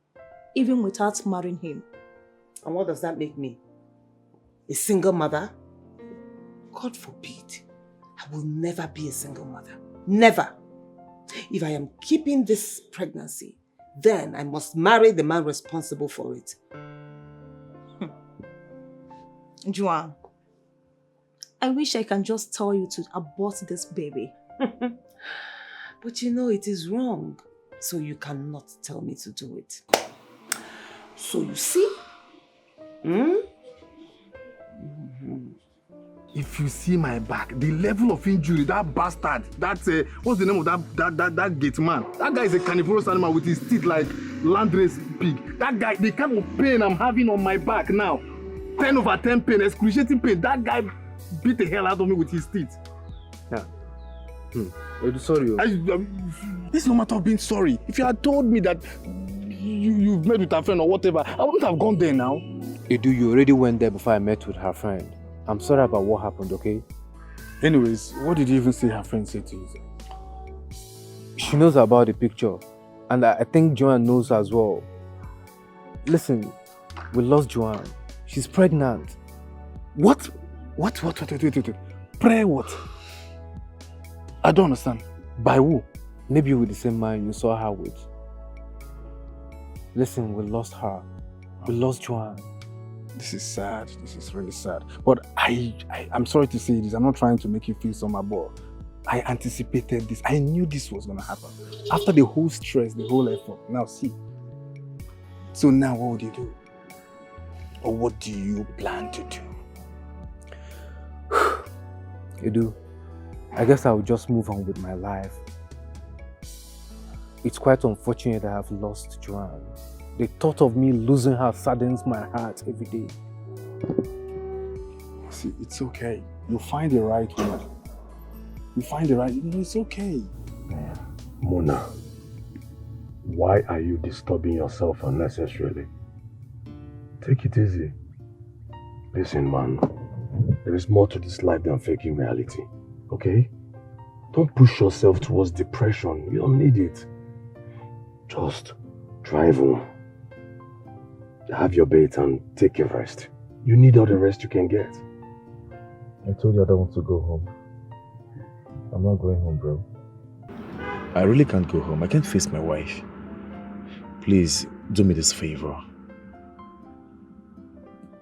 even without marrying him. And what does that make me? A single mother? God forbid. I will never be a single mother. Never. If I am keeping this pregnancy, then I must marry the man responsible for it. Joanne, I wish I can just tell you to abort this baby. But you know it is wrong, so you cannot tell me to do it. So you see? If you see my back, the level of injury, that bastard, that's what's the name of that gate man? That guy is a carnivorous animal with his teeth like landrace pig. That guy, the kind of pain I'm having on my back now, 10/10 pain, excruciating pain. That guy beat the hell out of me with his teeth. Yeah. Sorry. This is no matter of being sorry. If you had told me that you've met with her friend or whatever, I wouldn't have gone there now. Edu, you already went there before I met with her friend. I'm sorry about what happened, okay? Anyways, what did you even say her friend said to you? She knows about the picture. And I think Joanne knows as well. Listen, we lost Joanne. She's pregnant. What? Wait. Pray what? I don't understand. By who? Maybe with the same man you saw her with. Listen, we lost her. We lost Joanne. This is sad. This is really sad. But I'm sorry to say this. I'm not trying to make you feel somehow, but I anticipated this. I knew this was going to happen. After the whole stress, the whole effort. Now see. So now what would you do? Or what do you plan to do? Edu, I guess I'll just move on with my life. It's quite unfortunate that I've lost Joanne. The thought of me losing her saddens my heart every day. See, it's okay. You'll find the right one. It's okay. Mona, why are you disturbing yourself unnecessarily? Take it easy. Listen, man, there is more to this life than faking reality, okay? Don't push yourself towards depression. You don't need it. Just drive home. Have your bait and take a rest. You need all the rest you can get. I told you I don't want to go home. I'm not going home, bro. I really can't go home. I can't face my wife. Please, do me this favor.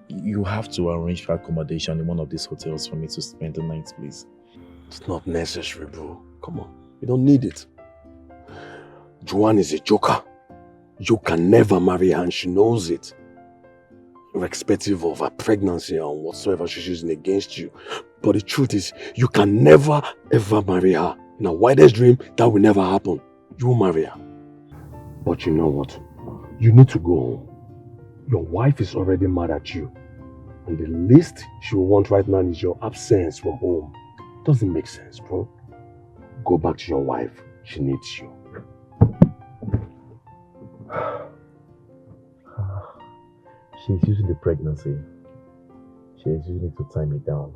You have to arrange for accommodation in one of these hotels for me to spend the night, please. It's not necessary, bro. Come on. You don't need it. Joanne is a joker. You can never marry her and she knows it. Irrespective of her pregnancy and whatsoever she's using against you. But the truth is, you can never ever marry her. In our wildest dream, that will never happen. You will marry her. But you know what? You need to go home. Your wife is already mad at you. And the least she will want right now is your absence from home. Doesn't make sense, bro. Go back to your wife. She needs you. She's using the pregnancy. She is using it to tie me down.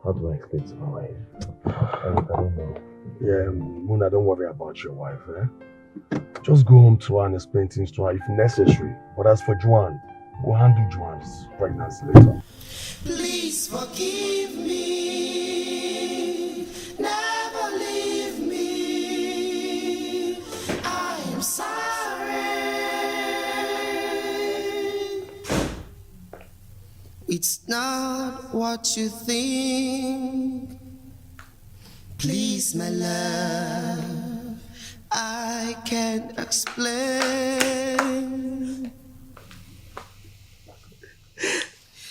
How do I explain to my wife? I don't know. Yeah, Mona, don't worry about your wife, eh? Just go home to her and explain things to her if necessary. But as for Joanne, we'll handle Joanne's pregnancy later. Please forgive me. Never leave me. I am sorry. It's not what you think. Please, my love, can't explain.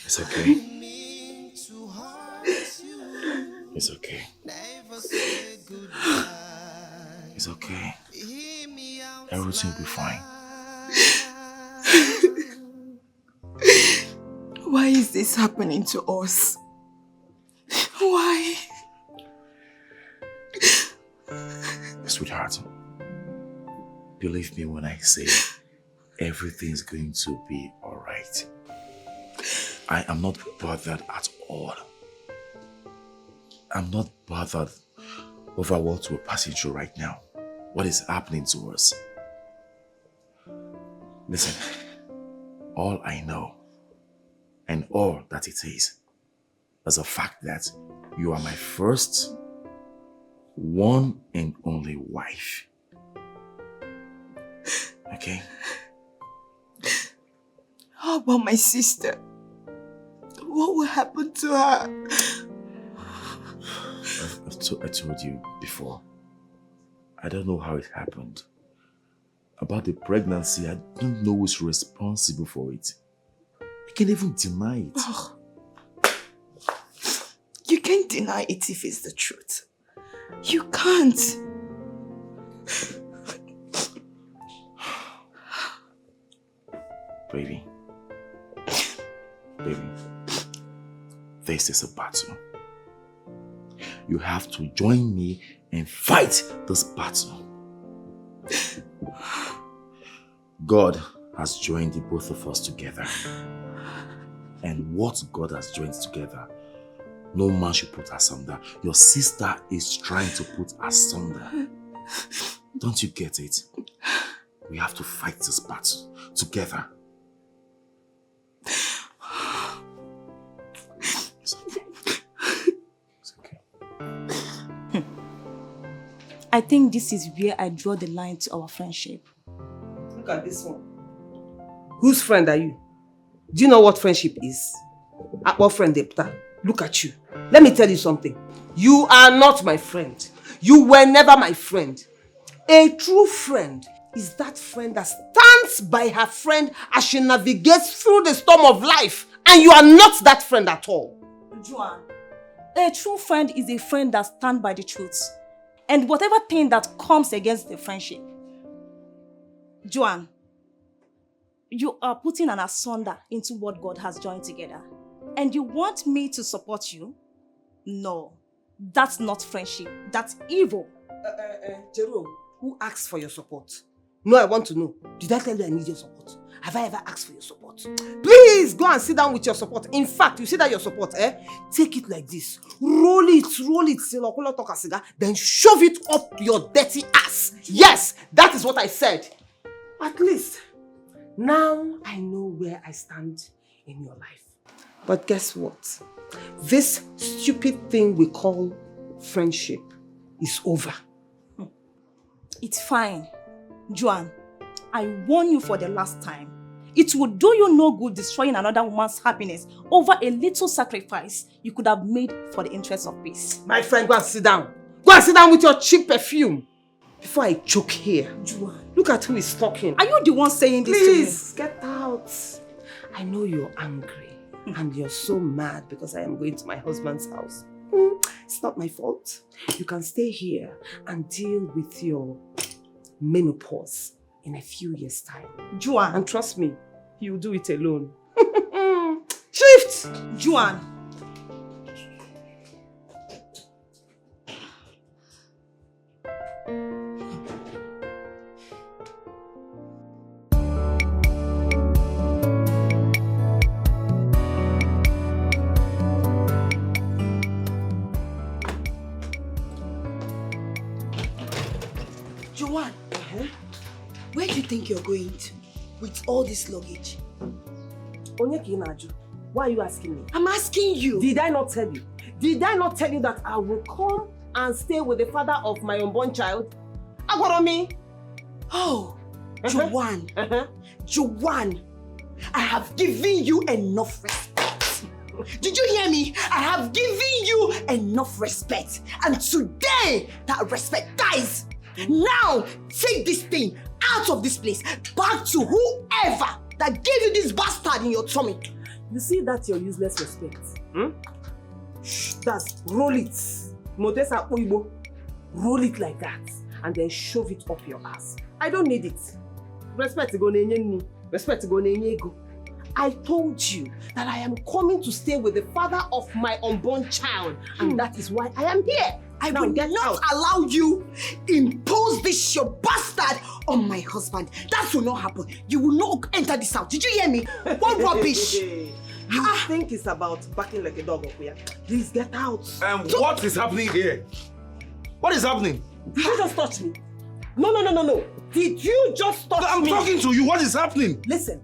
It's okay. It's okay. It's okay. Everything will be fine. Why is this happening to us? Why? Sweetheart, believe me when I say everything's going to be alright. I am not bothered at all. I'm not bothered over what we're passing through right now. What is happening to us. Listen, all I know and all that it is the fact that you are my first, one and only wife. Okay? How about my sister? What will happen to her? I told you before. I don't know how it happened. About the pregnancy, I don't know who's responsible for it. You can't even deny it. Oh. You can't deny it if it's the truth. You can't. Baby, this is a battle. You have to join me and fight this battle. God has joined the both of us together. And what God has joined together, no man should put asunder. Your sister is trying to put asunder. Don't you get it? We have to fight this battle together. I think this is where I draw the line to our friendship. Look at this one. Whose friend are you? Do you know what friendship is? What friend, Depta? Look at you. Let me tell you something. You are not my friend. You were never my friend. A true friend is that friend that stands by her friend as she navigates through the storm of life. And you are not that friend at all. Joan, a true friend is a friend that stands by the truth. And whatever thing that comes against the friendship. Joan, you are putting an asunder into what God has joined together. And you want me to support you? No, that's not friendship. That's evil. Jerome, who asked for your support? No, I want to know. Did I tell you I need your support? Have I ever asked for your support? Please go and sit down with your support. In fact, you see that your support, take it like this. Roll it, then shove it up your dirty ass. Yes, that is what I said. At least, now I know where I stand in your life. But guess what? This stupid thing we call friendship is over. It's fine. Joan, I warn you for the last time. It would do you no good destroying another woman's happiness over a little sacrifice you could have made for the interest of peace. My friend, go and sit down. Go and sit down with your cheap perfume. Before I choke here. Joan, look at who is talking. Are you the one saying this to me? Please, get out. I know you're angry and you're so mad because I am going to my husband's house. It's not my fault. You can stay here and deal with your menopause in a few years' time. Joan. And trust me, you'll do it alone. Shift! Joan. Joan, where do you think you're going to with all this luggage? Why are you asking me? I'm asking you. Did I not tell you? Did I not tell you that I will come and stay with the father of my unborn child? Agoromi. Oh, Joan. Joan, I have given you enough respect. Did you hear me? I have given you enough respect. And today, that respect dies. Now, take this thing out of this place, back to whoever that gave you this bastard in your tummy. You see, that's your useless respect. That's roll it. Modesa Uibo. Roll it like that and then shove it up your ass. I don't need it. Respect go nenye. Respect go nenye ego. I told you that I am coming to stay with the father of my unborn child, and that is why I am here. I will not allow you impose this your bastard on my husband. That will not happen. You will not enter this house. Did you hear me? What rubbish? You think it's about barking like a dog up here? Please get out. What is happening here? What is happening? Did you just touch me? No. Did you just touch me? I'm talking to you. What is happening? Listen,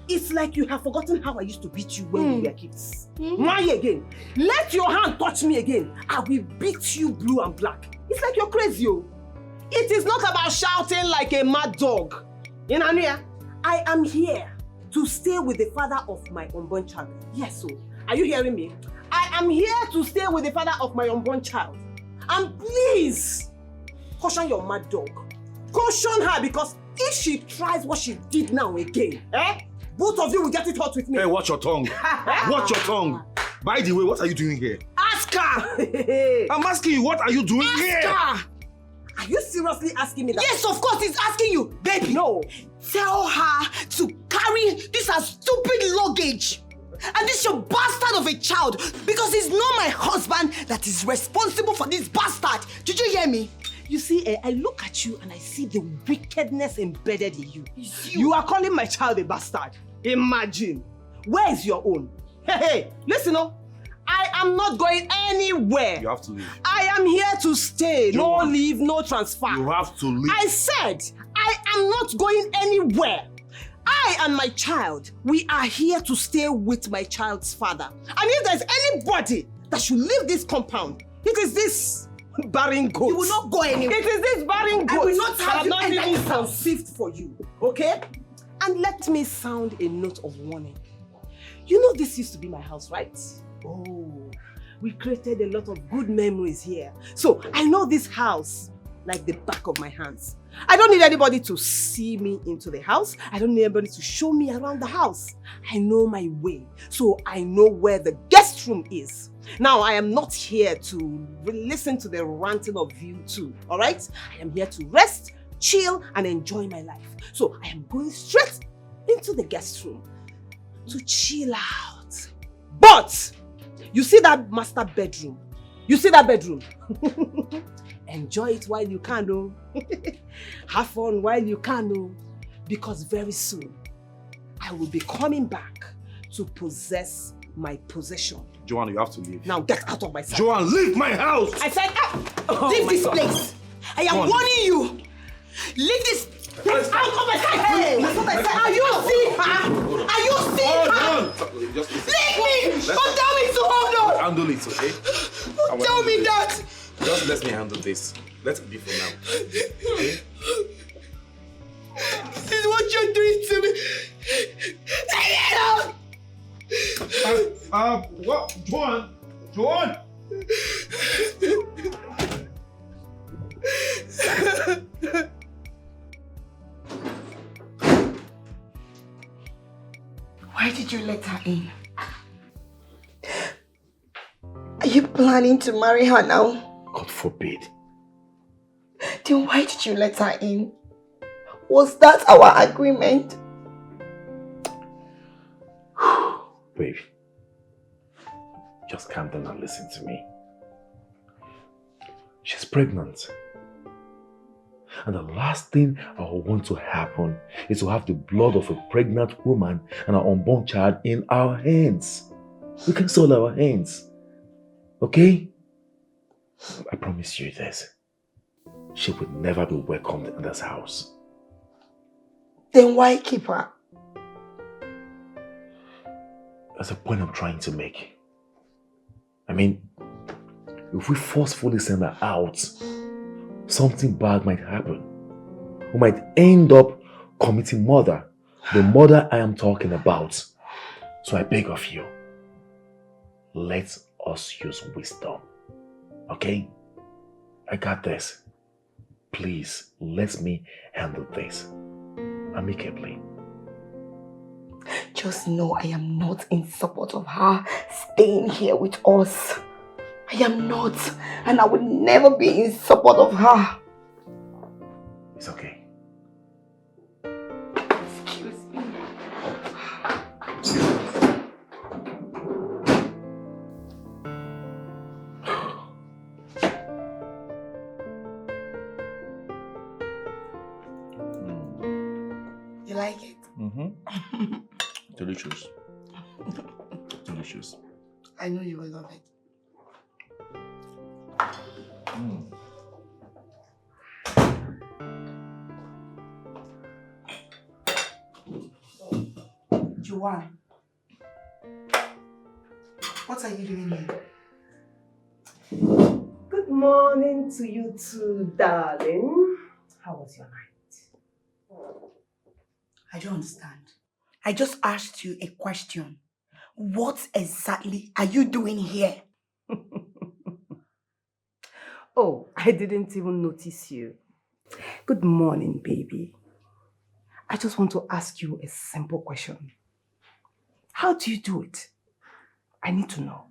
it's like you have forgotten how I used to beat you when we were kids. Why again? Let your hand touch me again. I will beat you blue and black. It's like you're crazy, oh. It is not about shouting like a mad dog. In Ania, I am here to stay with the father of my unborn child. Yes, so are you hearing me? I am here to stay with the father of my unborn child. And please, caution your mad dog. Caution her, because if she tries what she did now again, both of you will get it hot with me. Hey, watch your tongue. Watch your tongue. By the way, what are you doing here? Ask her! I'm asking you, what are you doing here? Ask her! Are you seriously asking me that? Yes, of course, he's asking you. Baby, no. Tell her to carry this as stupid luggage. And this your bastard of a child, because it's not my husband that is responsible for this bastard. Did you hear me? You see, I look at you and I see the wickedness embedded in you. You are calling my child a bastard. Imagine. Where is your own? Hey, listen, I am not going anywhere. You have to leave. I am here to stay. No leave, no transfer. You have to leave. I said, I am not going anywhere. I and my child, we are here to stay with my child's father. And if there's anybody that should leave this compound, it is this barren goat. You will not go anywhere. It is this barren goat. I will not have you not enter even this house. conceived for you, okay? And let me sound a note of warning. You know this used to be my house, right? Oh, we created a lot of good memories here. So I know this house like the back of my hands. I don't need anybody to see me into the house. I don't need anybody to show me around the house. I know my way. So I know where the guest room is. Now, I am not here to listen to the ranting of you two, all right? I am here to rest, chill, and enjoy my life. So I am going straight into the guest room to chill out. But you see that master bedroom? You see that bedroom? Enjoy it while you can, oh. Have fun while you can, oh. Because very soon, I will be coming back to possess my possession. Joanne, you have to leave. Now get out of my sight. Joanne, leave my house! I said, leave this place. I am warning you. Leave this place out of my sight. Hey, that's what I said. Are you seeing her? Are you seeing her? Leave me! Don't tell me to hold on. Handle it, okay? Don't tell me that. Just let me handle this. Let it be for now. Okay? This is what you're doing to me. Take it out. What? Joanne! Why did you let her in? Are you planning to marry her now? God forbid. Then why did you let her in? Was that our agreement? Babe, just calm down and listen to me. She's pregnant. And the last thing I want to happen is to have the blood of a pregnant woman and our unborn child in our hands. We can soil our hands. Okay? I promise you this. She will never be welcomed in this house. Then why keep her? That's the point I'm trying to make. I mean, if we forcefully send her out, something bad might happen. We might end up committing murder. The murder I am talking about. So I beg of you, let us use wisdom. Okay? I got this. please let me handle this amicably. Just know I am not in support of her staying here with us. I am not, and I will never be in support of her. It's okay. Excuse me. You like it? Mm-hmm. Delicious. Delicious. I know you will love it. Joanne, what are you doing here? Good morning to you too, darling. How was your night? I don't understand. I just asked you a question. What exactly are you doing here? Oh, I didn't even notice you. Good morning, baby. I just want to ask you a simple question. How do you do it? I need to know.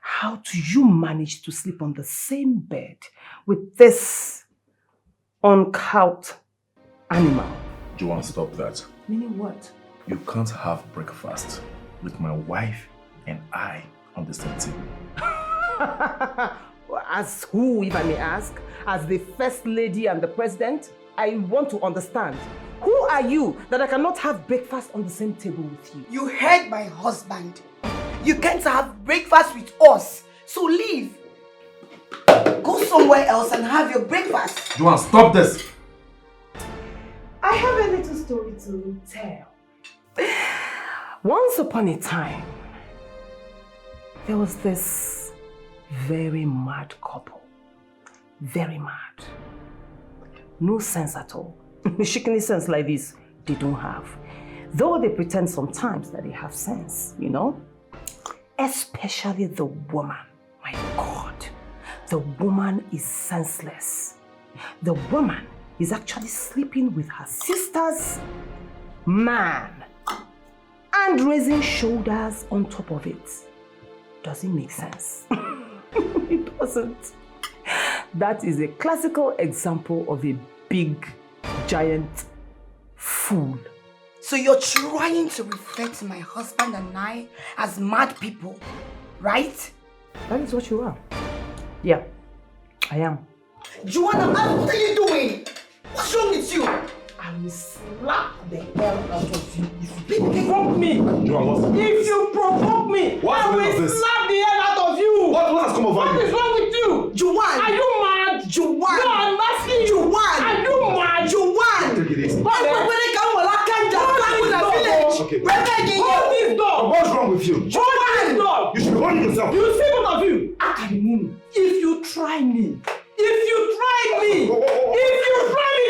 How do you manage to sleep on the same bed with this uncouth animal? Joanne, stop that. Meaning what? You can't have breakfast with my wife and I on the same table. As who, if I may ask? As the first lady and the president? I want to understand. Who are you that I cannot have breakfast on the same table with you? You heard my husband. You can't have breakfast with us. So leave. Go somewhere else and have your breakfast. Joanne, stop this! I have a little story to tell. Once upon a time, there was this very mad couple. Very mad. No sense at all. Shikini sense like this, they don't have. Though they pretend sometimes that they have sense, you know? Especially the woman. My God. The woman is senseless. The woman is actually sleeping with her sister's man and raising shoulders on top of it. Does it make sense? It doesn't. That is a classical example of a big, giant fool. So you're trying to refer to my husband and I as mad people, right? That is what you are. Yeah, I am. Joanna, what are you doing? What's wrong with you? I will slap the hell out of you if you provoke me. If you provoke me, I will slap the hell out of you. What has come over you? What is wrong with you? Joanne! Are you mad? Joanne! No, I'm asking you. Joanne! Are you mad? Joanne! Take it easy. Okay. Hold this door! What's wrong with you? Hold this door! You should be holding yourself. You see both of you? If you try me,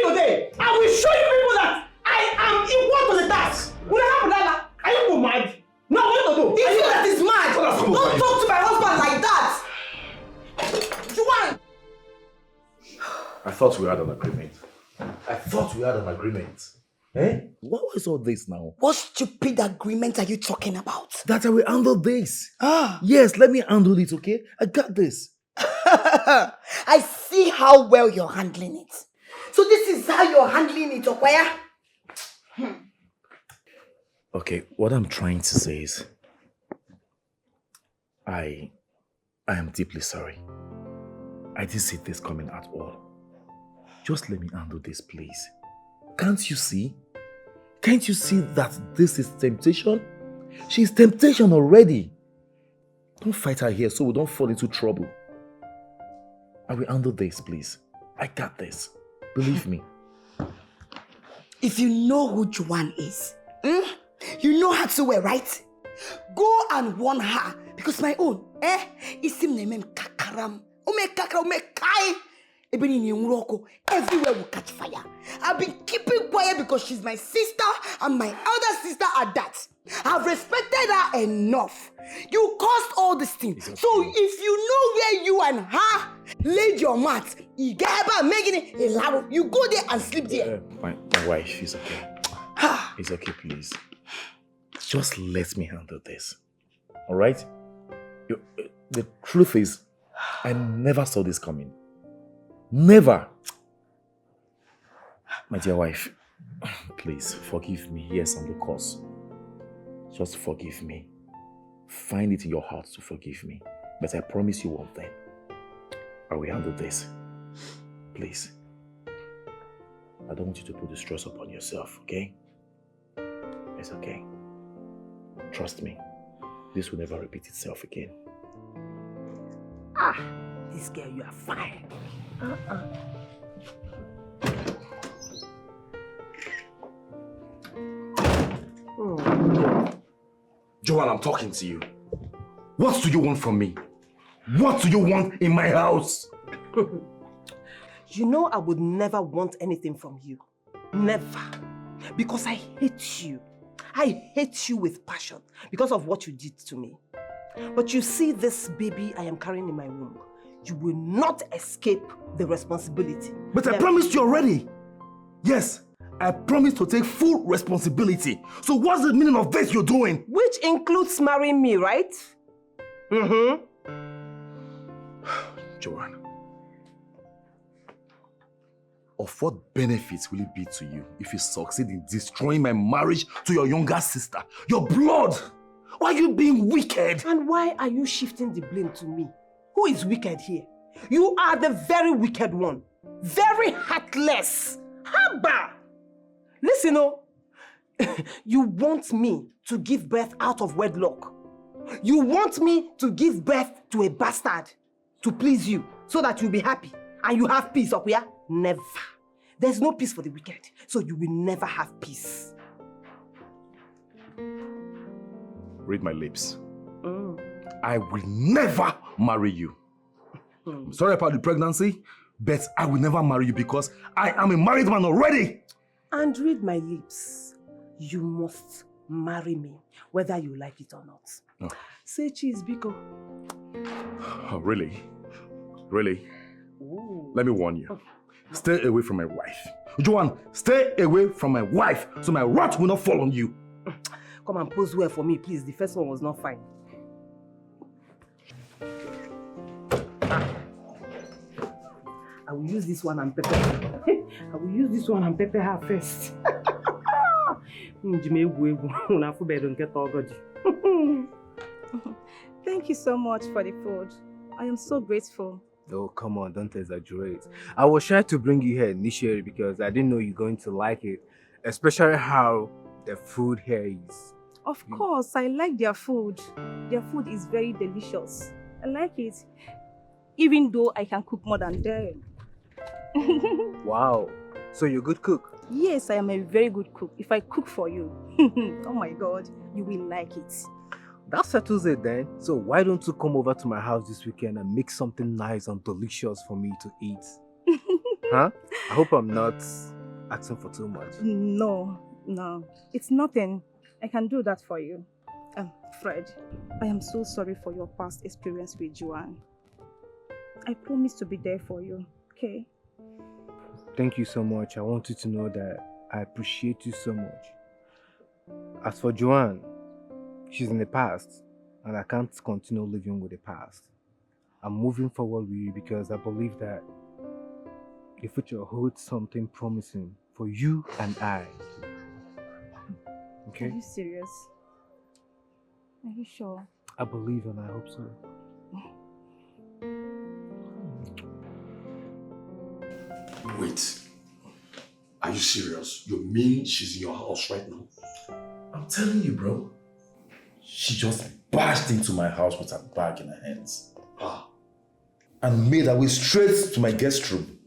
today, I will show you people that I am equal to the task. Will I have that? Are you mad? No, what to do? If you that is mad, don't talk to my husband like that. Joanne! I thought we had an agreement. Eh? What was all this now? What stupid agreement are you talking about? That I will handle this. Yes, let me handle it, okay? I got this. I see how well you're handling it. So this is how you're handling it, Okwaya? Okay, what I'm trying to say is, I am deeply sorry. I didn't see this coming at all. Just let me handle this, please. Can't you see? Can't you see that this is temptation? She's temptation already. Don't fight her here so we don't fall into trouble. I will handle this, please. I got this. Believe me. If you know who Joanne is, you know her too well, right? Go and warn her. Because my own, isim nemem kakaram. Ume kakara, ume kai. Everywhere will catch fire. I've been keeping quiet because she's my sister and my elder sister at that. I've respected her enough. You caused all this thing. So if you know where you and her laid your mat. You get about making it a lab. You go there and sleep there. My wife is okay. It's okay, please. Just let me handle this. Alright? The truth is, I never saw this coming. Never. My dear wife, please forgive me. Yes, I'm the cause. Just forgive me. Find it in your heart to forgive me. But I promise you one thing. I will handle this. Please. I don't want you to put the stress upon yourself, okay? It's okay. Trust me. This will never repeat itself again. This girl, you are fine. Joanne, I'm talking to you. What do you want from me? What do you want in my house? You know I would never want anything from you. Never. Because I hate you. I hate you with passion because of what you did to me. But you see this baby I am carrying in my womb. You will not escape the responsibility. But I promised you already. Yes, I promised to take full responsibility. So what's the meaning of this you're doing? Which includes marrying me, right? Mm-hmm. Joanne, of what benefits will it be to you if you succeed in destroying my marriage to your younger sister? Your blood! Why are you being wicked? And why are you shifting the blame to me? Who is wicked here? You are the very wicked one. Very heartless. Haba! Listen, you want me to give birth out of wedlock. You want me to give birth to a bastard to please you so that you'll be happy and you have peace up here? Never. There's no peace for the wicked, so you will never have peace. Read my lips. I will never marry you. I'm sorry about the pregnancy, but I will never marry you because I am a married man already. And read my lips. You must marry me, whether you like it or not. Oh. Say cheese, Biko. Oh, really? Really? Ooh. Let me warn you. Stay away from my wife. Joanne, stay away from my wife so my wrath will not fall on you. Come and pose well for me, please. The first one was not fine. I will use this one and pepper her. I will use this one and pepper her first. Thank you so much for the food. I am so grateful. Oh, come on, don't exaggerate. I was trying to bring you here initially because I didn't know you're going to like it, especially how the food here is. Of course, I like their food. Their food is very delicious. I like it. Even though I can cook more than them. Wow. So you're a good cook? Yes, I am a very good cook. If I cook for you, oh my God, you will like it. That settles it then. So why don't you come over to my house this weekend and make something nice and delicious for me to eat? Huh? I hope I'm not asking for too much. No. It's nothing. I can do that for you. Fred, I am so sorry for your past experience with Joanne. I promise to be there for you, okay? Thank you so much. I want you to know that I appreciate you so much. As for Joanne, she's in the past, and I can't continue living with the past. I'm moving forward with you because I believe that the future holds something promising for you and I. Okay? Are you serious? Are you sure? I believe and I hope so. Wait. Are you serious? You mean she's in your house right now? I'm telling you, bro. She just bashed into my house with her bag in her hands. And made her way straight to my guest room.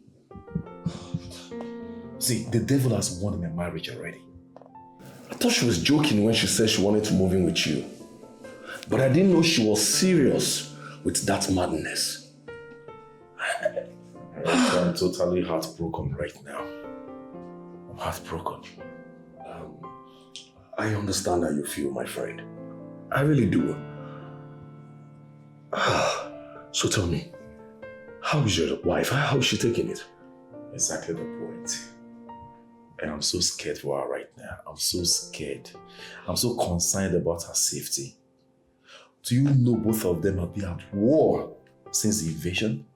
See, the devil has won in my marriage already. I thought she was joking when she said she wanted to move in with you. But I didn't know she was serious with that madness. I'm totally heartbroken right now. I'm heartbroken. I understand how you feel, my friend. I really do. So tell me, How is your wife? How is she taking it? Exactly the point. And I'm so scared for her right now. I'm so scared. I'm so concerned about her safety. Do you know both of them have been at war since the invasion?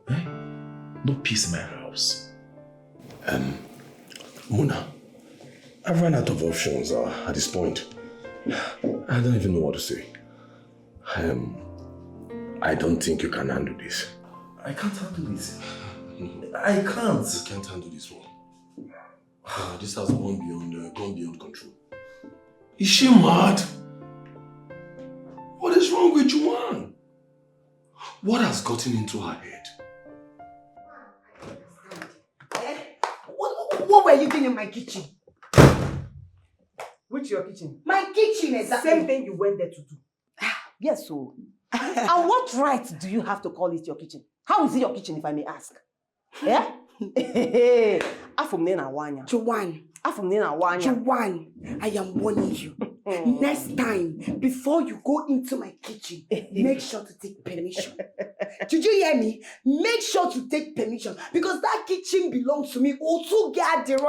Eh? No peace in my house. Muna, I've run out of options at this point. I don't even know what to say. I don't think you can handle this. I can't handle this. I can't. You can't handle this one. This has gone beyond control. Is she mad? What is wrong with Juan? What has gotten into her head? What were you doing in my kitchen? Which your kitchen? My kitchen, exactly. Same thing you went there to do. Yes, so. And what right do you have to call it your kitchen? How is it your kitchen, if I may ask? Yeah? Juan, I am warning you. Next time, before you go into my kitchen, make sure to take permission. Did you hear me? Make sure to take permission because that kitchen belongs to me.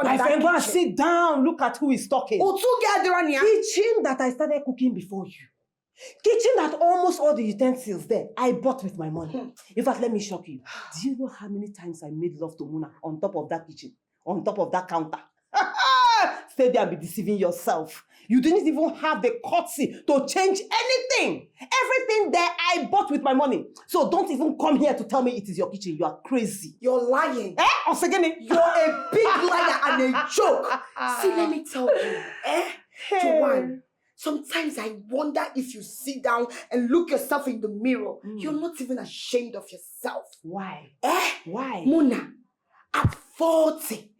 My friend, go and sit down. Look at who is talking. Kitchen that I started cooking before you. Kitchen that almost all the utensils there, I bought with my money. In fact, let me shock you. Do you know how many times I made love to Muna on top of that kitchen? On top of that counter? Stay there and be deceiving yourself. You didn't even have the courtesy to change anything. Everything there I bought with my money. So don't even come here to tell me it is your kitchen. You are crazy. You're lying. You're a big liar and a joke. See, let me tell you. Joanne, sometimes I wonder if you sit down and look yourself in the mirror, you're not even ashamed of yourself. Why? Why? Muna, at 40,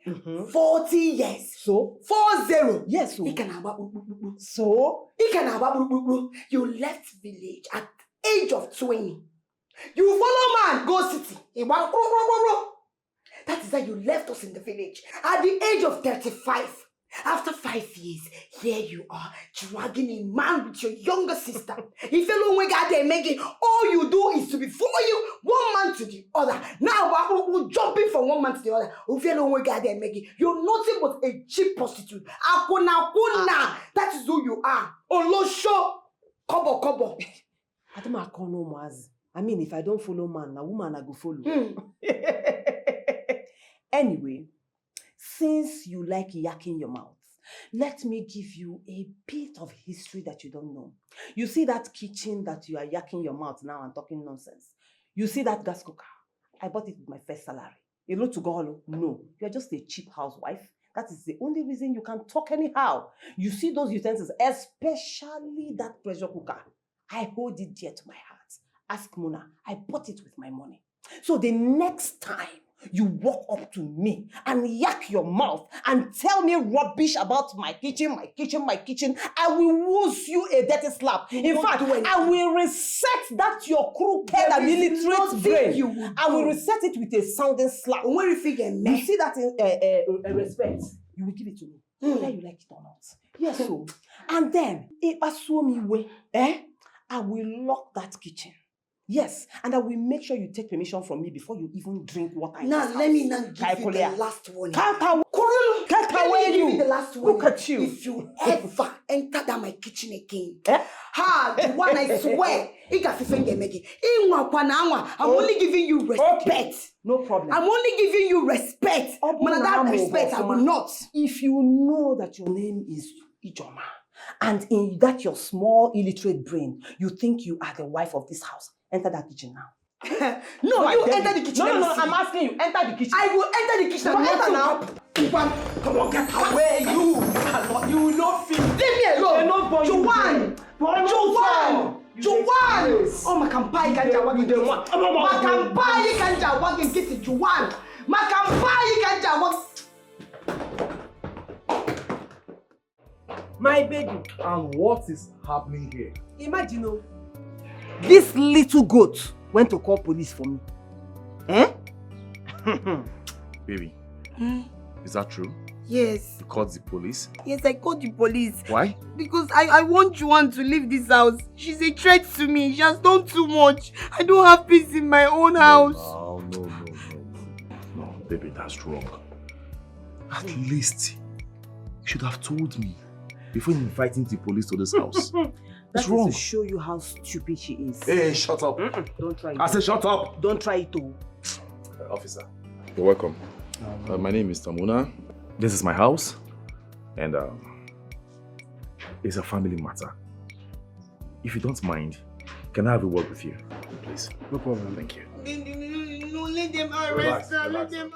40 years. So? 40. Yes. So? You left village at age of 20. You follow man, go city. That is why you left us in the village at the age of 35. After 5 years, here you are, dragging a man with your younger sister. If you don't got there making, all you do is to be follow you one man to the other. Now we're jumping from one man to the other. If you don't got there making, you're nothing but a cheap prostitute. Akuna. That is who you are. Olosho. Kobo. I mean, if I don't follow man, a woman I go follow. Anyway, since you like yakking your mouth, let me give you a bit of history that you don't know. You see that kitchen that you are yakking your mouth now and talking nonsense? You see that gas cooker? I bought it with my first salary. You know to go, no, you're just a cheap housewife. That is the only reason you can talk anyhow. You see those utensils, especially that pressure cooker. I hold it dear to my heart. Ask Muna, I bought it with my money. So the next time you walk up to me and yak your mouth and tell me rubbish about my kitchen, I will woos you a dirty slap. In fact, I will reset that your crooked and illiterate brain. I will reset it with a sounding slap. When you figure you see that in respect, you will give it to me. Whether you like it or not. Yes, so. And then, if I saw me way, I will lock that kitchen. Yes, and I will make sure you take permission from me before you even drink water. Now, let me not give you the last warning. Can't away give you the last warning. Look at you. If you ever enter that my kitchen again, the one I swear, I'm only giving you respect. Okay. No problem. I'm only giving you respect. That respect, I will not. If you know that your name is Ijoma, and in that your small illiterate brain, you think you are the wife of this house, enter that kitchen now. No, you enter the kitchen. No, I'm asking you, enter the kitchen. I will enter the kitchen. Enter now. Come on, get away, you. You will not feel. Leave me alone. Juan. Oh, Makampai kanja wagin get it. Makampai kanja wagin get it. Juan. Makampai kanja wagin. My baby. And what is happening here? Imagine, this little goat went to call police for me. Baby, is that true? Yes. You called the police? Yes, I called the police. Why? Because I want Juan to leave this house. She's a threat to me. She has done too much. I don't have peace in my own house. No, baby, that's wrong. At least you should have told me before inviting the police to this house. That's wrong. to show you how stupid she is. Hey, shut up. Don't try it. I said shut up. Don't try it too. Officer, you're welcome. My name is Tamuna. This is my house. And it's a family matter. If you don't mind, can I have a word with you, please? No problem. Thank you. No, let them arrest her. Let them